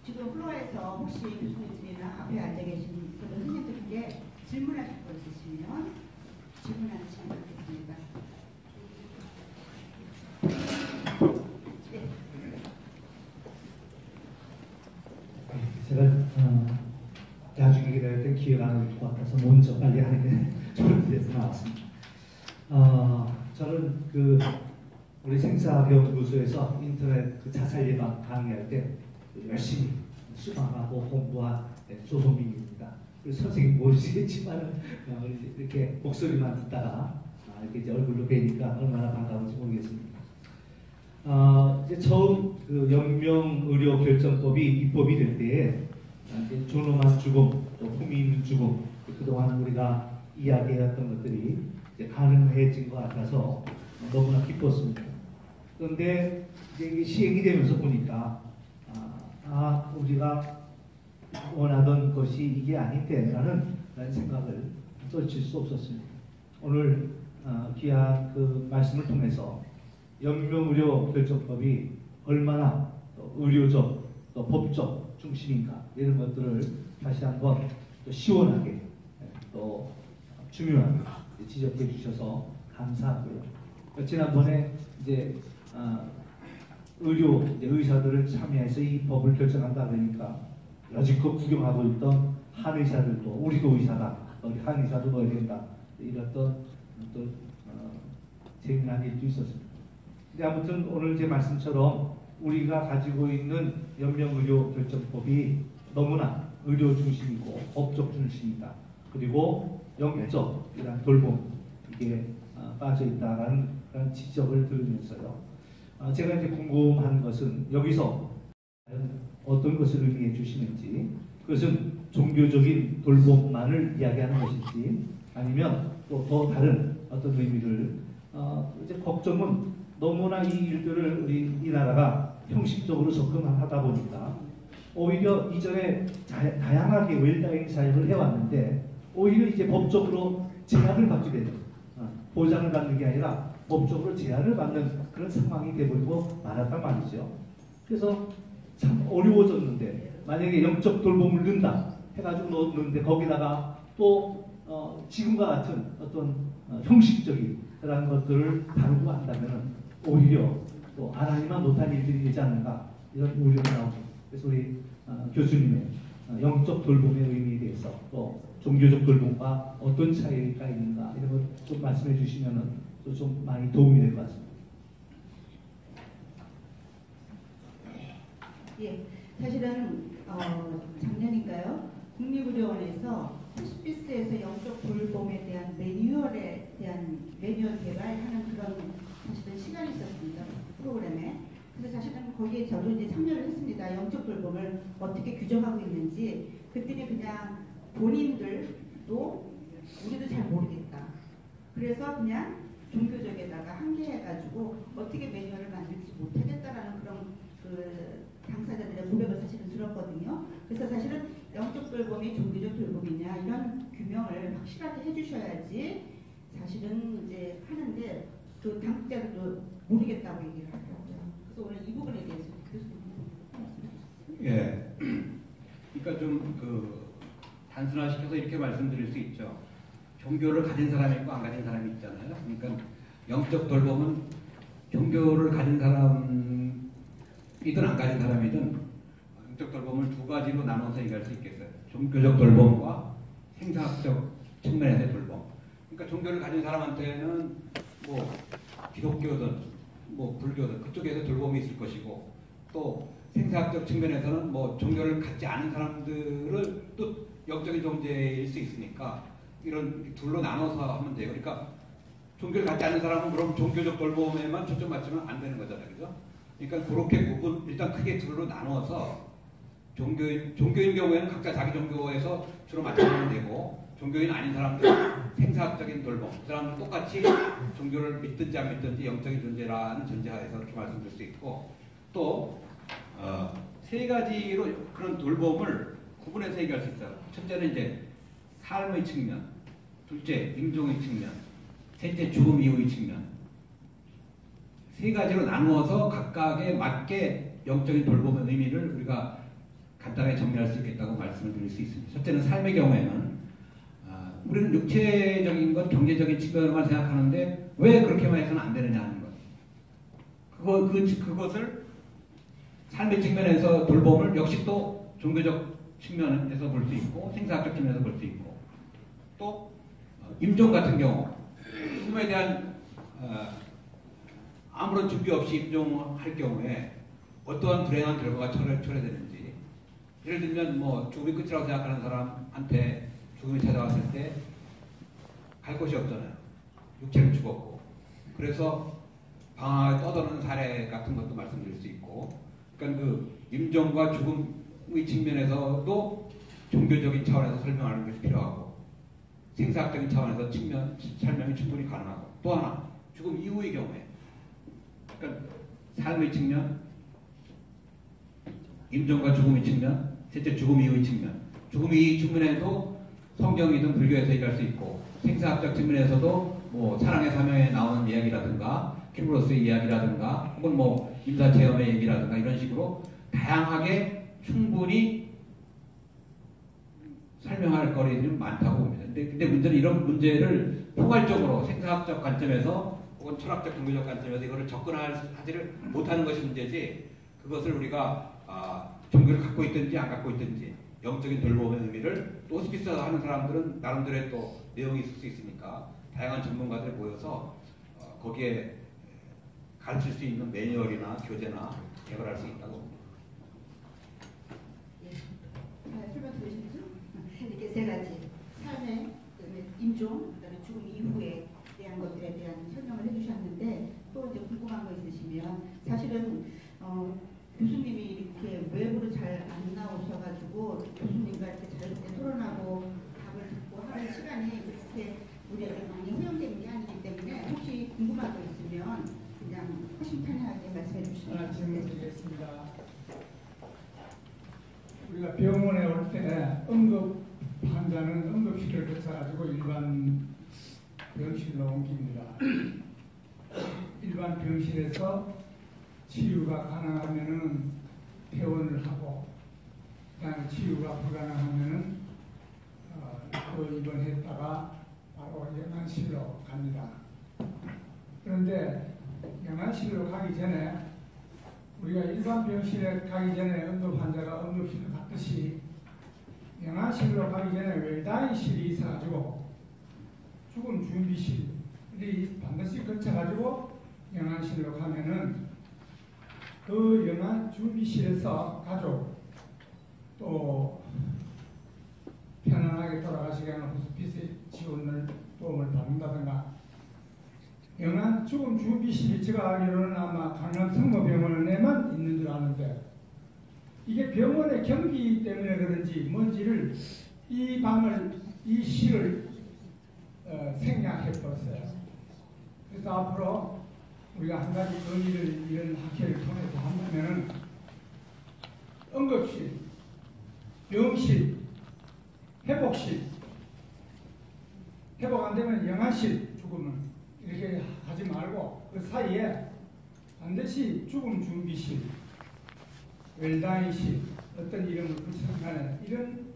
S2: 지금 플로어에서 혹시 교수님들이나 앞에 앉아 계신 그런 선생님들
S5: 기회가 안 올 것 같아서 먼저 빨리 하는 게 좋을 듯해서 나왔습니다. 저는 우리 생사학연구소에서 인터넷 자살 예방 강의할 때 열심히 수강하고 공부한 조성민입니다. 선생님 모르시겠지만 이렇게 목소리만 듣다가 이렇게 이제 얼굴로 뵈니까 얼마나 반가운지 모르겠습니다. 이제 처음 영명의료결정법이 입법이 될 때에 존엄한 죽음, 또 품위 있는 죽음, 그동안 우리가 이야기해왔던 것들이 이제 가능해진 것 같아서 너무나 기뻤습니다. 그런데 이제 이게 시행이 되면서 보니까 우리가 원하던 것이 이게 아닌데라는 생각을 떨칠 수 없었습니다. 오늘 귀한 말씀을 통해서 영명의료결정법이 얼마나 의료적 또 법적 중심인가 이런 것들을 다시 한번 또 시원하게 또 중요하게 지적해 주셔서 감사하고요. 지난번에 이제 의사들을 참여해서 이 법을 결정한다 그러니까 여지껏 구경하고 있던 한의사들도 우리도 의사다, 우리 한의사도 넣어야 된다 이랬던 또 재미난 일도 있었습니다. 근데 아무튼 오늘 제 말씀처럼 우리가 가지고 있는 영명의료결정법이 너무나 의료 중심이고 법적 중심이다. 그리고 영적이란 돌봄 이게 빠져 있다라는 그런 지적을 들으면서요. 제가 이제 궁금한 것은 여기서 어떤 것을 의미해 주시는지, 그것은 종교적인 돌봄만을 이야기하는 것인지 아니면 또 더 다른 어떤 의미를 이제 걱정은 너무나 이 일들을 이 나라가 형식적으로 접근하다 보니까 오히려 이전에 다양하게 웰다잉 사역을 해왔는데 오히려 이제 법적으로 제약을 받게 되는, 보장을 받는 게 아니라 법적으로 제한을 받는 그런 상황이 되버리고 말았단 말이죠. 그래서 참 어려워졌는데 만약에 영적 돌봄을 넣는다 해가지고 넣었는데 거기다가 또 지금과 같은 어떤 형식적인 그런 것들을 다루고 한다면 오히려 또 하나님만 못한 일들이 되지 않는가 이런 우려가 나옵니다. 그래서 우리 교수님의 영적 돌봄의 의미에 대해서 또 종교적 돌봄과 어떤 차이가 있는가 이런 걸 좀 말씀해 주시면 또 좀 많이 도움이 될 것 같습니다.
S2: 예, 사실은 작년인가요? 국립의료원에서 호스피스에서 영적 돌봄에 대한 매뉴얼에 대한 매뉴얼 개발하는 그런 사실은 시간이 있었습니다. 프로그램에. 그래서 사실은 거기에 저도 이제 참여를 했습니다. 영적 돌봄을 어떻게 규정하고 있는지. 그들이 그냥 본인들도 우리도 잘 모르겠다. 그래서 그냥 종교적에다가 한계해가지고 어떻게 매뉴얼을 만들지 못하겠다라는 그런 당사자들의 고백을 사실은 들었거든요. 그래서 사실은 영적 돌봄이 종교적 돌봄이냐 이런 규명을 확실하게 해주셔야지 사실은 이제 하는데 그 당국자들도 모르겠다고 얘기를 하더라고요. 그래서 오늘 이 부분에 대해서 교수님.
S4: 예. 그러니까 좀 단순화시켜서 이렇게 말씀드릴 수 있죠. 종교를 가진 사람이 있고 안 가진 사람이 있잖아요. 그러니까 영적 돌봄은 종교를 가진 사람이든 안 가진 사람이든 영적 돌봄을 두 가지로 나눠서 얘기할 수 있겠어요. 종교적 돌봄과 생사학적 측면에서의 돌봄. 그러니까 종교를 가진 사람한테는 뭐 기독교든 뭐 불교든 그쪽에서 돌봄이 있을 것이고 또 생사학적 측면에서는 뭐 종교를 갖지 않은 사람들을 또 영적인 존재일 수 있으니까 이런 둘로 나눠서 하면 돼요. 그러니까 종교를 갖지 않는 사람은 그럼 종교적 돌봄에만 초점 맞추면 안 되는 거잖아요. 그죠? 그러니까 그렇게 일단 크게 둘로 나눠서 종교인 경우에는 각자 자기 종교에서 주로 맞추면 되고 종교인 아닌 사람들은 생사학적인 돌봄 그 사람들 똑같이 종교를 믿든지 안 믿든지 영적인 존재라는 전제하에서 그렇게 말씀드릴 수 있고 또 세 가지로 그런 돌봄을 구분해서 얘기할 수 있어요. 첫째는 이제 삶의 측면, 둘째 임종의 측면, 셋째 죽음 이후의 측면. 세 가지로 나누어서 각각에 맞게 영적인 돌봄의 의미를 우리가 간단하게 정리할 수 있겠다고 말씀을 드릴 수 있습니다. 첫째는 삶의 경우에는 우리는 육체적인 것, 경제적인 측면으로만 생각하는데 왜 그렇게만 해서는 안 되느냐 하는 것. 그것을 삶의 측면에서 돌봄을 역시 또 종교적 측면에서 볼 수 있고 생사학적 측면에서 볼 수 있고 또 임종 같은 경우 죽음에 대한 아무런 준비 없이 임종할 경우에 어떠한 불행한 결과가 초래되는지 예를 들면 뭐 죽음이 끝이라고 생각하는 사람한테 죽음이 찾아왔을 때 갈 곳이 없잖아요. 육체는 죽었고 그래서 방황에 떠도는 사례 같은 것도 말씀드릴 수 있고 그러니까 그 임종과 죽음의 측면에서도 종교적인 차원에서 설명하는 것이 필요하고 생사학적인 차원에서 설명이 충분히 가능하고 또 하나 죽음 이후의 경우에 그러니까 삶의 측면 임종과 죽음의 측면 셋째 죽음 이후의 측면 죽음 이후의 측면에도 성경이든 불교에서 얘기할 수 있고 생사학적 측면에서도 뭐 사랑의 사명에 나오는 이야기라든가 킬브로스의 이야기라든가 혹은 뭐 인사체험의 얘기라든가 이런 식으로 다양하게 충분히 설명할 거리들이 많다고 봅니다. 근데 문제는 이런 문제를 포괄적으로 생사학적 관점에서 혹은 철학적 종교적 관점에서 이거를 접근하지를 못하는 것이 문제지 그것을 우리가 종교를 갖고 있든지 안 갖고 있든지 영적인 돌봄의 의미를 또 호스피스 하는 사람들은 나름대로의 또 내용이 있을 수 있으니까 다양한 전문가들이 모여서 거기에 가르칠 수 있는 매뉴얼이나 교재나 개발할 수 있다고 봅니다.
S2: 예. 설명 들으셨죠? 이렇게 세 가지 삶의 임종, 그다음에 죽음 이후에 대한 것들에 대한 설명을 해주셨는데 또 이제 궁금한 거 있으시면 사실은 교수님이 이렇게 외부로 잘 안 나오셔가지고 교수님과 이렇게 자유롭게 토론하고 답을 듣고 하는 시간이 그렇게 우리에게 많이 허용되는 게 아니기 때문에 혹시 궁금한 거 있으면 그냥 허심탄회하게 말씀해 주시면
S6: 하나 질문 드리겠습니다. 우리가 병원에 올 때 응급 환자는 응급실을 거쳐가지고 일반 병실로 옮깁니다. 일반 병실에서 치유가 가능하면은 퇴원을 하고, 그다음에 치유가 불가능하면은 입원했다가 바로 영안실로 갑니다. 그런데 영안실로 가기 전에 우리가 일반 병실에 가기 전에 응급 환자가 응급실로 갔듯이 영안실로 가기 전에 웰다인실이 있어가지고 죽음 준비실이 반드시 거쳐가지고 영안실로 가면은 그 영안 준비실에서 가족 또 편안하게 돌아가시게 하는 호스피스 지원을 도움을 받는다든가 영안 죽음 준비실이 제가 알기로는 아마 강남 성모병원에만 있는 줄 아는데 이게 병원의 경비 때문에 그런지 뭔지를 이 방을 이 실을 생략해 버렸어요. 그래서 앞으로 우리가 한 가지 건의를 이런 학회를 통해서 한다면은 응급실, 병실, 회복실, 회복 안 되면 영안실 죽음은 이렇게 하지 말고 그 사이에 반드시 죽음 준비실, 웰다인실 어떤 이름을 붙이든 간에 이런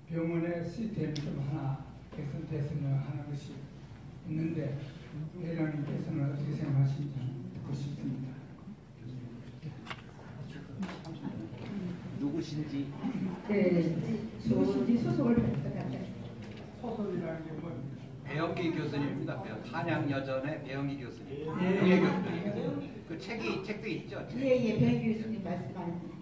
S6: 병원의 시스템이 좀 하나 개선됐으면 하는 것이 있는데 회장님께서는 어떻게 생각하시는지 듣고 싶습니다.
S7: 누구신지?
S1: 네,
S2: 누구신지 소속을 발표할까요?
S6: 소속이라는 게 뭐?
S4: 배영기 교수님입니다. 한양여전의 배영기 교수님.
S6: 예.
S4: 배영기 교수님. 그 책도 있죠.
S2: 예예, 배 교수님 말씀하는.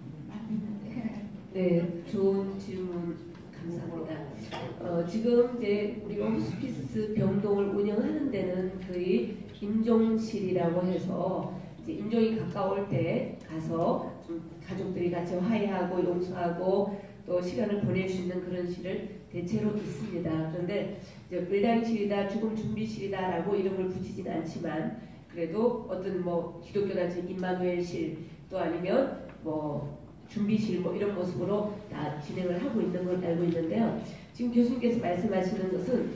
S1: 네, 좋은 질문 감사합니다. 지금 이제 우리가 호스피스 병동을 운영하는 데는 거의 임종실이라고 해서 이제 임종이 가까울 때 가서 좀 가족들이 같이 화해하고 용서하고 또 시간을 보낼 수 있는 그런 실을 대체로 있습니다. 그런데 이제 웰다인실이다, 죽음 준비실이다라고 이름을 붙이진 않지만 그래도 어떤 뭐 기독교 단체 임마누엘실 또 아니면 뭐 준비실 뭐 이런 모습으로 다 진행을 하고 있는 걸 알고 있는데요. 지금 교수님께서 말씀하시는 것은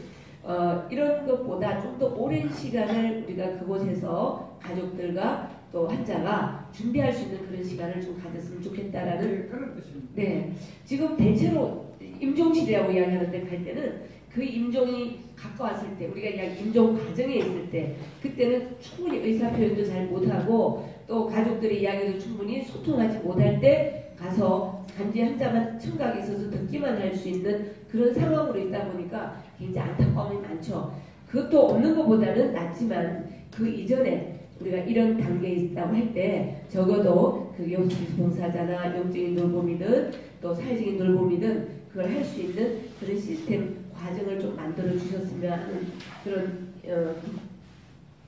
S1: 이런 것보다 좀 더 오랜 시간을 우리가 그곳에서 가족들과 또 환자가 준비할 수 있는 그런 시간을 좀 가졌으면 좋겠다라는
S6: 그런 뜻입니다.
S1: 네, 지금 대체로 임종실이라고 이야기하는데 갈 때는 그 임종이 가까웠을 때 우리가 이야기 임종 과정에 있을 때 그때는 충분히 의사 표현도 잘 못하고 또 가족들의 이야기도 충분히 소통하지 못할 때 가서 단지 환자만 청각에 있어서 듣기만 할 수 있는 그런 상황으로 있다 보니까 굉장히 안타까움이 많죠. 그것도 없는 것보다는 낫지만 그 이전에 우리가 이런 단계에 있다고 할 때 적어도 그게 호스피스 봉사자나 영적인 돌봄이든 또 사회적인 돌봄이든 그걸 할 수 있는 그런 시스템 과정을 좀 만들어 주셨으면 하는 그런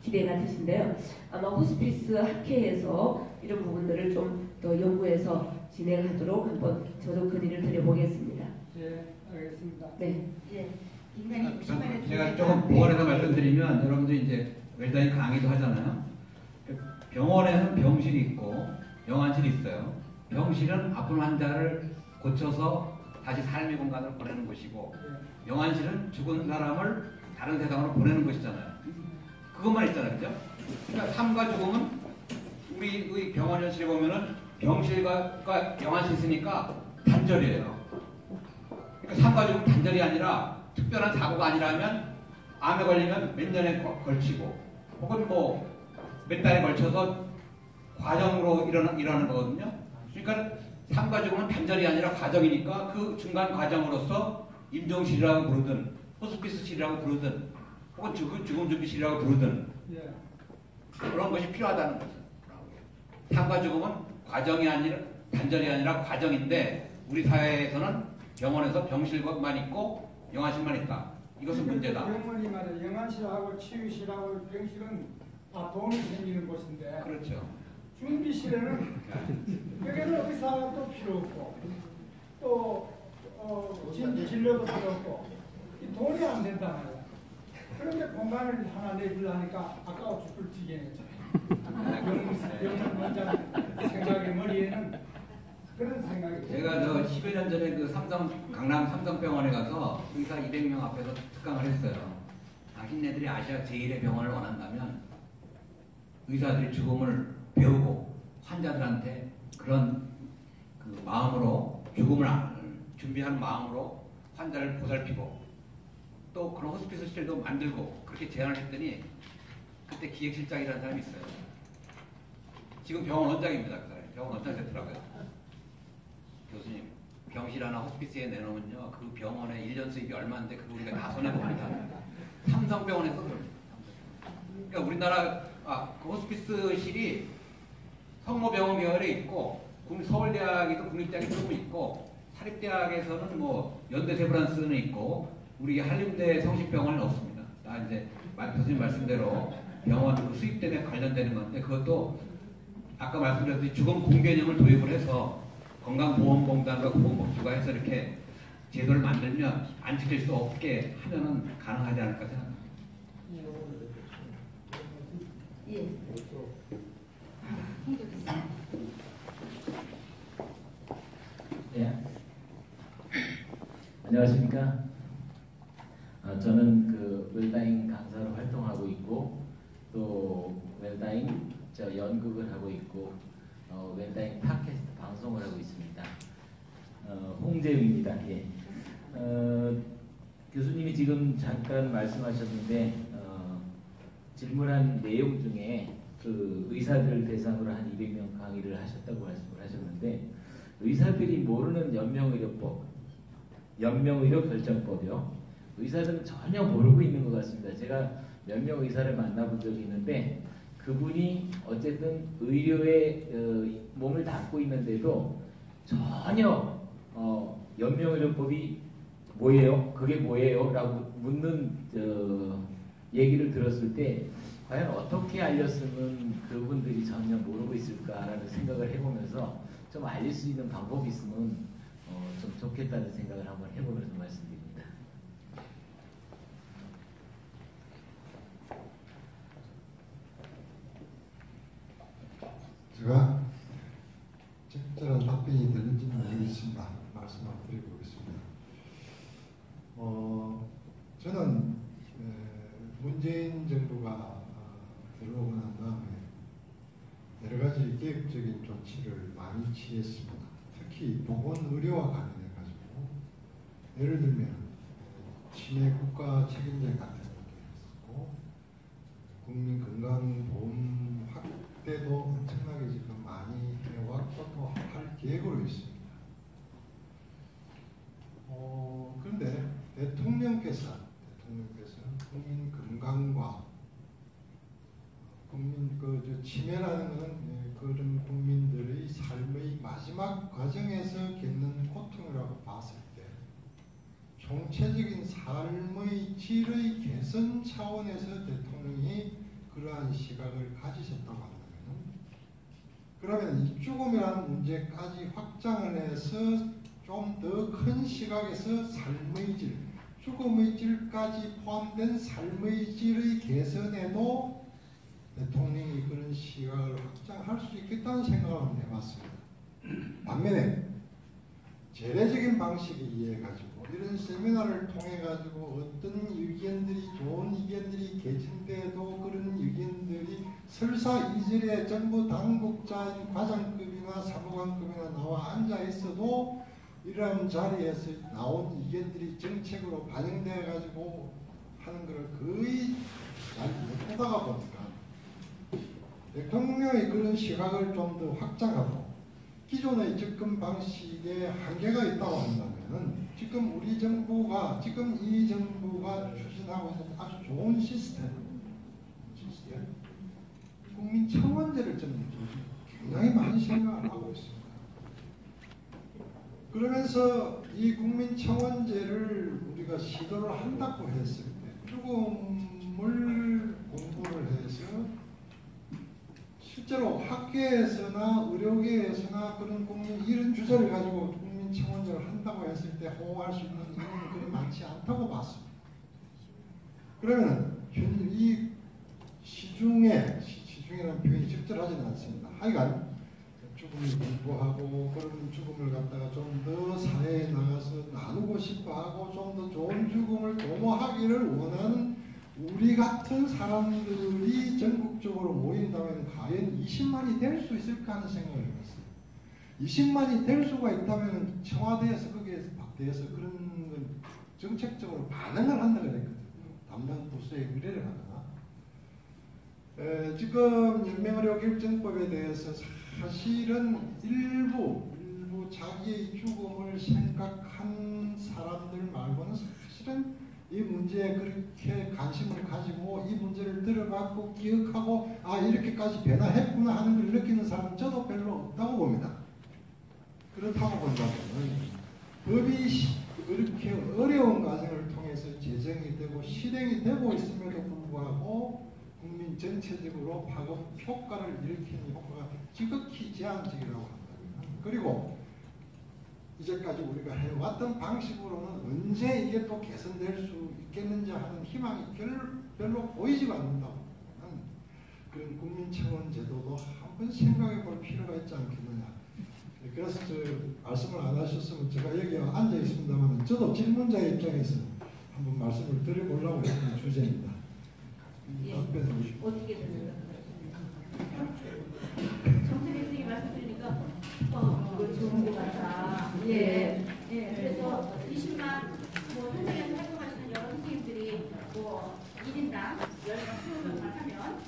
S1: 기대가 드신데요. 아마 호스피스 학회에서 이런 부분들을 좀 더 연구해서 진행하도록 한번 저도 건의를 드려보겠습니다.
S6: 예, 알겠습니다.
S1: 네.
S2: 예, 인간이 90만의
S4: 제가 조금 보완해서 말씀드리면 여러분들 이제 웰다잉 강의도 하잖아요. 병원에는 병실이 있고 영안실이 있어요. 병실은 아픈 환자를 고쳐서 다시 삶의 공간으로 보내는 곳이고 영안실은 죽은 사람을 다른 세상으로 보내는 곳이잖아요. 그것만 있잖아요. 그죠? 그러니까 삶과 죽음은 우리 병원 현실에 보면은 병실과 영안실 있으니까 단절이에요. 그러니까 삶과 죽음 단절이 아니라 특별한 사고가 아니라면 암에 걸리면 몇 년에 걸치고 혹은 뭐 몇 달에 걸쳐서 과정으로 일어나는 거거든요. 그러니까 삶과 죽음은 단절이 아니라 과정이니까 그 중간 과정으로서 임종실이라고 부르든 호스피스실이라고 부르든 혹은 죽음 준비실이라고 부르든
S6: 예.
S4: 그런 것이 필요하다는 거죠. 삶과 죽음은 과정이 아니라 단절이 아니라 과정인데 우리 사회에서는 병원에서 병실만 있고 영안실만 있다. 이것은 문제다.
S6: 병원이 말이야 영안실하고 치유실하고 병실은 다 돈이 생기는 곳인데
S4: 그렇죠.
S6: 준비실에는 여기는 의사도 필요 없고 또 진료도 필요 없고 이 돈이 안 된단 말이야. 그런데 공간을 하나 내주려니까 아까워 죽을 지경이죠. 병원 원장 생각의 머리에는 그런 생각이
S4: 제가 저 10여 년 전에 그 강남 삼성병원에 가서 의사 200명 앞에서 특강을 했어요. 당신네들이 아시아 제1의 병원을 원한다면 의사들이 죽음을 배우고 환자들한테 그런 그 마음으로 죽음을 준비하는 마음으로 환자를 보살피고 또 그런 호스피스실도 만들고 그렇게 제안을 했더니 그때 기획실장이라는 사람이 있어요. 지금 병원 원장입니다. 그 사람이. 병원 원장 됐더라고요. 교수님, 병실 하나 호스피스에 내놓으면요. 그 병원의 1년 수입이 얼마인데 그거 우리가 다 손해봅니다. 삼성병원에서 그럽니다. 그러니까 우리나라 그 호스피스실이 성모병원 계열에 있고 서울대학에도 국립대학이 조금 있고 사립대학에서는 뭐 연대 세브란스는 있고 우리 한림대 성심병원은 없습니다. 다 이제 교수님 말씀대로 병원 수입 때문에 관련되는 건데 그것도 아까 말씀드렸듯이 죽음 공개념을 도입을 해서 건강보험공단과 보건복지가 해서 이렇게 제도를 만들면 안 지킬 수 없게 하면은 가능하지 않을까 생각합니다.
S2: 예.
S7: 네. 안녕하십니까? 저는 그 웰다잉 강사로 활동하고 있고 또 웰다잉 연극을 하고 있고 웰다잉 팟캐스트 방송을 하고 있습니다. 홍재우입니다. 예. 교수님이 지금 잠깐 말씀하셨는데 질문한 내용 중에 그 의사들 대상으로 한 200명 강의를 하셨다고 말씀을 하셨는데 의사들이 모르는 연명의료법, 연명의료 결정법이요. 의사들은 전혀 모르고 있는 것 같습니다. 제가 몇 명 의사를 만나본 적이 있는데 그분이 어쨌든 의료에 몸을 담고 있는데도 전혀 연명의료법이 뭐예요? 그게 뭐예요? 라고 묻는 얘기를 들었을 때 과연 어떻게 알렸으면 그분들이 전혀 모르고 있을까라는 생각을 해보면서 좀 알릴 수 있는 방법이 있으면 좀 좋겠다는 생각을 한번 해보면서 말씀드립니다.
S3: 제가 적절한 답변이 되는지는 모르겠습니다. 말씀을 드려보겠습니다. 저는 문재인 정부가 들어오고 난 다음에 여러 가지 계획적인 조치를 많이 취했습니다. 특히 보건의료와 관련해 가지고 예를 들면 치매 국가 책임제 같은 것도 했었고 국민건강보험 확대도 엄청나게 지금 많이 해왔고 또 할 계획으로 있습니다. 그런데 대통령께서 국민 건강과 국민 치매라는 것은 그런 국민들의 삶의 마지막 과정에서 겪는 고통이라고 봤을 때 총체적인 삶의 질의 개선 차원에서 대통령이 그러한 시각을 가지셨다고 한다면, 그러면 이 죽음이라는 문제까지 확장을 해서 좀 더 큰 시각에서 삶의 질, 죽음의 질까지 포함된 삶의 질의 개선에도 대통령이 그런 시각을 확장할 수 있겠다는 생각을 한번 해봤습니다. 반면에 재래적인 방식에 의해 가지고 이런 세미나를 통해 가지고 어떤 의견들이 좋은 의견들이 개진돼도 그런 의견들이 설사 이전에 정부 당국자인 과장급이나 사무관급이나 나와 앉아 있어도 이러한 자리에서 나온 의견들이 정책으로 반영돼 가지고 하는 것을 거의 잘 못하다가 보니까 대통령의 그런 시각을 좀 더 확장하고 기존의 접근 방식에 한계가 있다고 한다면 지금 우리 정부가 지금 이 정부가 추진하고 있는 아주 좋은 시스템 국민 청원제를 저는 굉장히 많이 생각을 하고 있습니다. 그러면서 이 국민 청원제를 우리가 시도를 한다고 했을 때 죽음을 공부를 해서 실제로 학계에서나 의료계에서나 그런 국민 이런 주제를 가지고 국민 청원제를 한다고 했을 때 호응할 수 있는 인원이 그리 많지 않다고 봤습니다. 그러면 이 시중이라는 표현이 적절하지는 않습니다. 하여간 죽음을 공부하고 그런 죽음을 갖다가 좀 더 사회에 나가서 나누고 싶어하고 좀 더 좋은 죽음을 도모하기를 원하는 우리 같은 사람들이 전국적으로 모인다면 과연 20만이 될 수 있을까 하는 생각을 해봤어요. 20만이 될 수가 있다면 청와대에서 거기에 대해서 그런 건 정책적으로 반응을 한다고 그랬거든요. 담당 부서에 의뢰를 하거나. 지금 연명의료결정법에 대해서 사실은 일부 자기의 죽음을 생각한 사람들 말고는 사실은 이 문제에 그렇게 관심을 가지고 이 문제를 들어갖고 기억하고 이렇게까지 변화했구나 하는 걸 느끼는 사람은 저도 별로 없다고 봅니다. 그렇다고 본다면 법이 그렇게 어려운 과정을 통해서 제정이 되고 실행이 되고 있음에도 불구하고 국민 전체적으로 파급 효과를 일으키는 효과가 지극히 제한적이라고 한다면, 그리고 이제까지 우리가 해왔던 방식으로는 언제 이게 또 개선될 수 있겠는지 하는 희망이 별로 보이지가 않는다고 하는 그런 국민청원 제도도 한번 생각해 볼 필요가 있지 않겠느냐. 그래서 말씀을 안 하셨으면 제가 여기 앉아 있습니다만 저도 질문자의 입장에서 한번 말씀을 드려보려고 했던 주제입니다.
S1: 어떻게 되는
S2: 정선생님이 말씀드리니까
S1: 이거 좋은 것 같다.
S2: 예. 그래서 20만 현장에서 활동하시는 여러 선생님들이 1인당 20명만 하면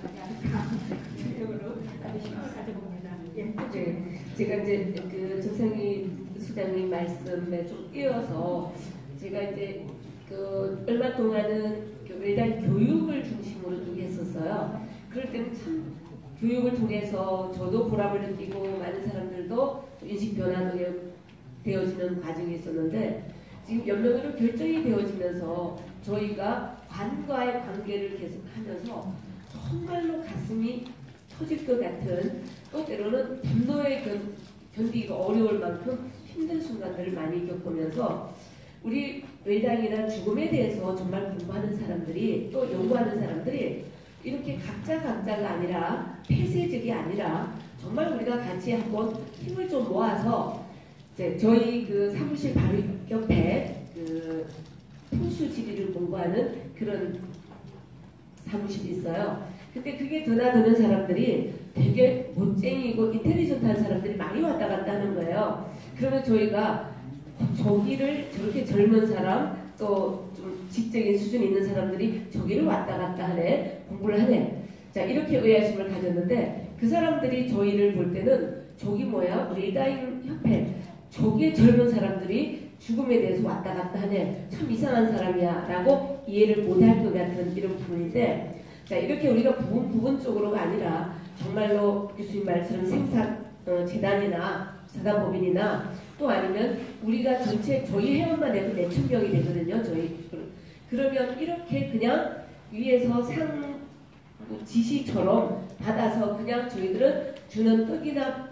S2: 가능하지 않을까 생각으로 아주 힘을 가져봅니다.
S1: 네, 제가 이제 그 정상희 수장님 말씀에 좀 끼어서 제가 이제 그 얼마 동안은 일단 교육을 중심으로 좀 했었어요. 그럴 때는 참 교육을 통해서 저도 보람을 느끼고 많은 사람들도 인식 변화가 되어지는 과정이 있었는데, 지금 연령으로 결정이 되어지면서 저희가 관과의 관계를 계속하면서 정말로 가슴이 터질 것 같은, 또 때로는 분노에 견디기가 어려울 만큼 힘든 순간들을 많이 겪으면서 우리 외장이나 죽음에 대해서 정말 공부하는 사람들이, 또 연구하는 사람들이 이렇게 각자가 아니라 폐쇄적이 아니라 정말 우리가 같이 한번 힘을 좀 모아서 저희 그 사무실 바로 옆에 그 풍수 지리를 공부하는 그런 사무실이 있어요. 근데 그게 드나드는 사람들이 되게 멋쟁이고 인텔리전트한 사람들이 많이 왔다 갔다 하는 거예요. 그러면 저희가 저기를 저렇게 젊은 사람, 또 좀 지적인 수준이 있는 사람들이 저기를 왔다 갔다 하네, 공부를 하네. 자, 이렇게 의아심을 가졌는데 그 사람들이 저희를 볼 때는 저기 뭐야? 웨이다잉 협회. 저기에 젊은 사람들이 죽음에 대해서 왔다 갔다 하네. 참 이상한 사람이야 라고 이해를 못할 것 같은 이런 부분인데, 자, 이렇게 우리가 부분적으로가 아니라 정말로 교수님 말처럼 생사재단이나 사단법인이나 또 아니면 우리가 전체 저희 회원만 해도 몇천 명이 되거든요. 저희 그러면 이렇게 그냥 위에서 지시처럼 받아서 그냥 저희들은 주는 떡이나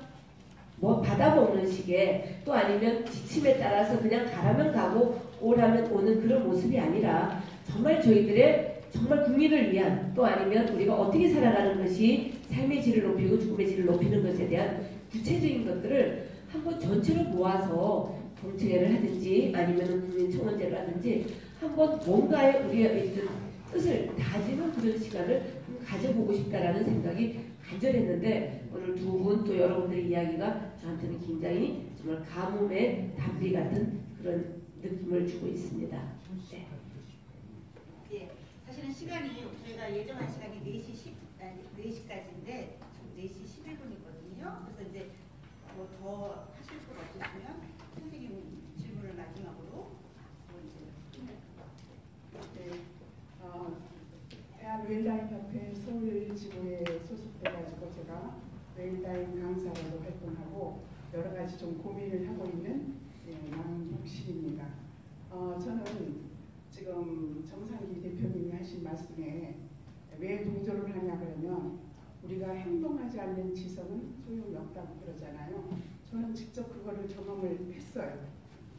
S1: 뭐 받아먹는 식의, 또 아니면 지침에 따라서 그냥 가라면 가고 오라면 오는 그런 모습이 아니라 정말 저희들의 정말 국민을 위한, 또 아니면 우리가 어떻게 살아가는 것이 삶의 질을 높이고 죽음의 질을 높이는 것에 대한 구체적인 것들을 한번 전체로 모아서 공청회를 하든지 아니면 국민청원제를 하든지 한번 뭔가의 우리의 뜻을 다지는 그런 시간을 가져보고 싶다라는 생각이 간절했는데, 오늘 두 분 또 여러분들의 이야기가 저한테는 굉장히 정말 가뭄의 단비 같은 그런 느낌을 주고 있습니다. 네.
S2: 예, 사실은 시간이 저희가 예정한 시간이 4시까지인데 지금 4시 11분이거든요. 그래서 이제 뭐 더 하실 분 없으시면 선생님 질문을 마지막으로
S8: 네, 대한 웰다인협회 서울지부에 소속돼가지고 제가 웰다인 강사로도 활동하고 여러 가지 좀 고민을 하고 있는 남국식입니다. 저는 지금 정상기 대표님이 하신 말씀에 왜 동조를 하냐 그러면 우리가 행동하지 않는 지성은 소용이 없다고 그러잖아요. 저는 직접 그거를 경험을 했어요.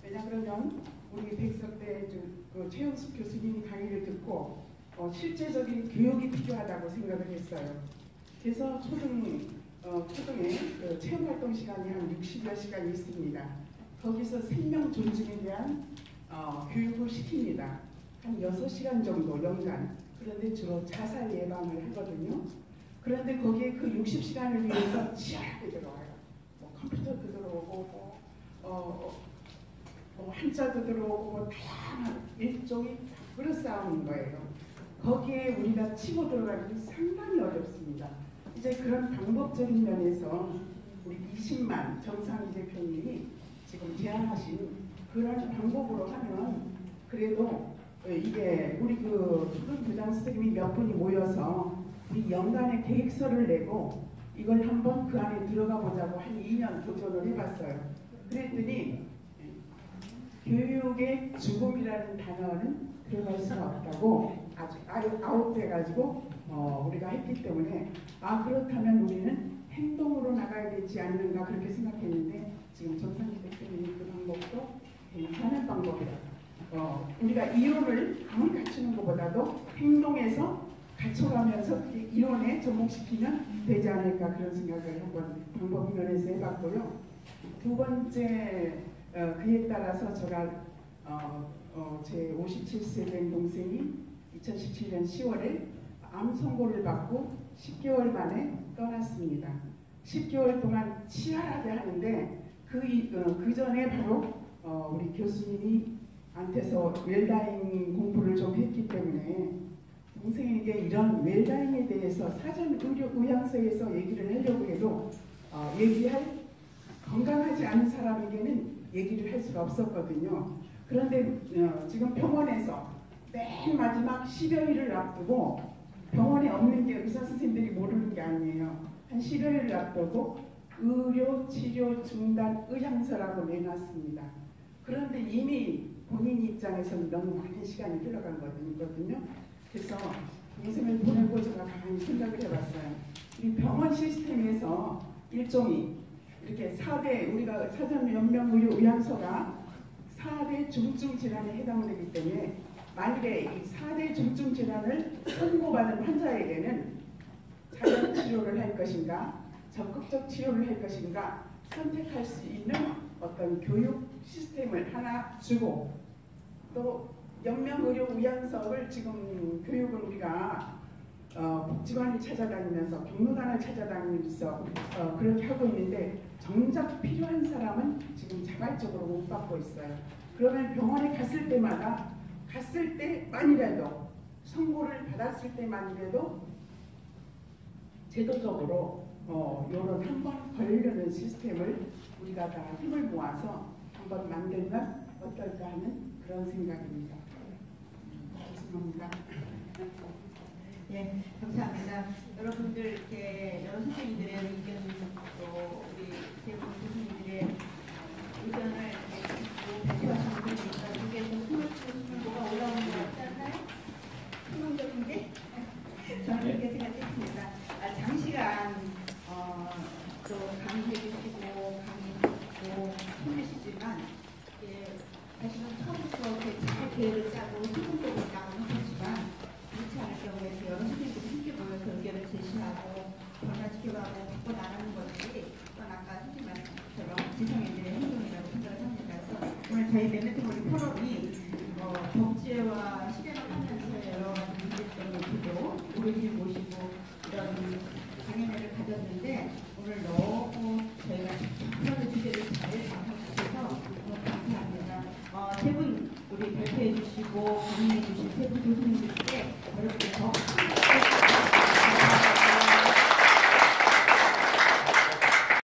S8: 왜냐 그러면 우리 백석대 그 최영숙 교수님이 강의를 듣고 실제적인 교육이 필요하다고 생각을 했어요. 그래서 초등에 그 체험활동 시간이 한 60여 시간이 있습니다. 거기서 생명 존중에 대한 교육을 시킵니다. 한 6시간 정도 연간. 그런데 주로 자살 예방을 하거든요. 그런데 거기에 그 60시간을 위해서 치열하게 들어와요. 뭐 컴퓨터도 들어오고 뭐 한자도 들어오고 뭐 다양한 일종이 그릇 싸우는 거예요. 거기에 우리가 치고 들어가기 상당히 어렵습니다. 이제 그런 방법적인 면에서 우리 20만 정상희 대표님이 지금 제안하신 그런 방법으로 하면 그래도 이게 우리 그 초등 부장 선생님이 몇 분이 모여서 우리 연간의 계획서를 내고 이걸 한번 그 안에 들어가 보자고 한 2년 도전을 해봤어요. 그랬더니 교육의 죽음이라는 단어는 들어갈 수가 없다고 아주 아웃돼가지고 우리가 했기 때문에 그렇다면 우리는 행동으로 나가야 되지 않는가 그렇게 생각했는데 지금 정상희 대표님이 그 방법도 괜찮은 방법이다. 우리가 이론을 아무리 갖추는 것보다도 행동에서 갖춰가면서 이론에 접목시키면 되지 않을까 그런 생각을 한번 방법 면에서 해봤고요. 두 번째 그에 따라서 제가 제 57세 된 동생이 2017년 10월에 암 선고를 받고 10개월 만에 떠났습니다. 10개월 동안 치열하게 하는데 그 전에 바로 우리 교수님이 한테서 웰다잉 공부를 좀 했기 때문에 동생에게 이런 웰다잉에 대해서 사전 의학서에서 얘기를 하려고 해도 얘기할 건강하지 않은 사람에게는 얘기를 할 수가 없었거든요. 그런데 지금 병원에서 맨 마지막 10여일을 앞두고 병원에 없는 게 의사 선생님들이 모르는 게 아니에요. 한 10여일을 앞두고 의료 치료 중단 의향서라고 내놨습니다. 그런데 이미 본인 입장에서는 너무 많은 시간이 흘러간 거거든요. 그래서 동생을 보내고 제가 가만히 생각을 해봤어요. 이 병원 시스템에서 일종이 이렇게 4대 우리가 사전 연명의료 의향서가 4대 중증 질환에 해당되기 때문에 만일에 이 4대 중증 질환을 선고받은 환자에게는 자연 치료를 할 것인가 적극적 치료를 할 것인가 선택할 수 있는 어떤 교육 시스템을 하나 주고 또 연명의료 의향서를 지금 교육을 우리가 복지관을 찾아다니면서 경로당을 찾아다니면서 그렇게 하고 있는데 정작 필요한 사람은 지금 자발적으로 못 받고 있어요. 그러면 병원에 갔을 때만이라도 선고를 받았을 때만이라도 제도적으로 이런 한번 걸려는 시스템을 우리가 다 힘을 모아서 한번 만들면 어떨까 하는 그런 생각입니다. 죄송합니다.
S2: 네, 감사합니다. 여러분들 이렇게 여러 선생님들의 의견 또 우리 세분 교수님들의 의견을 듣고 발표하시는 분이니까 이게 좀 스물스물 뭐가 올라오는 것 같지 않나요? 희망적인데? 저는 그렇게 생각했습니다. 장시간 또 강의해 주시고 강의도 힘드시지만 사실은 처음부터 이렇게 잘 계획을 짜고 성공적으로 나가는 거지만 그렇지 않을 경우에 여러 선생님들이 함께 모여서 의견을 제시하고 변화시켜가고 바꿔나가는 것들이 또한 아까 선생님 말씀처럼 지성인들의 행동이라고 생각을 합니다. 그래서 오늘 저희 메모리 포럼이 법제와 실행하면서 여러 가지 문제점을 두고 우리를 모시고 이런 강연회를 가졌는데 오늘 너무 저희가 그런 주제를 잘 담아주셔서 너무 감사합니다. 세 분 우리 발표해 주시고 강의해 주신 세 분 교수님들께 여러분들 더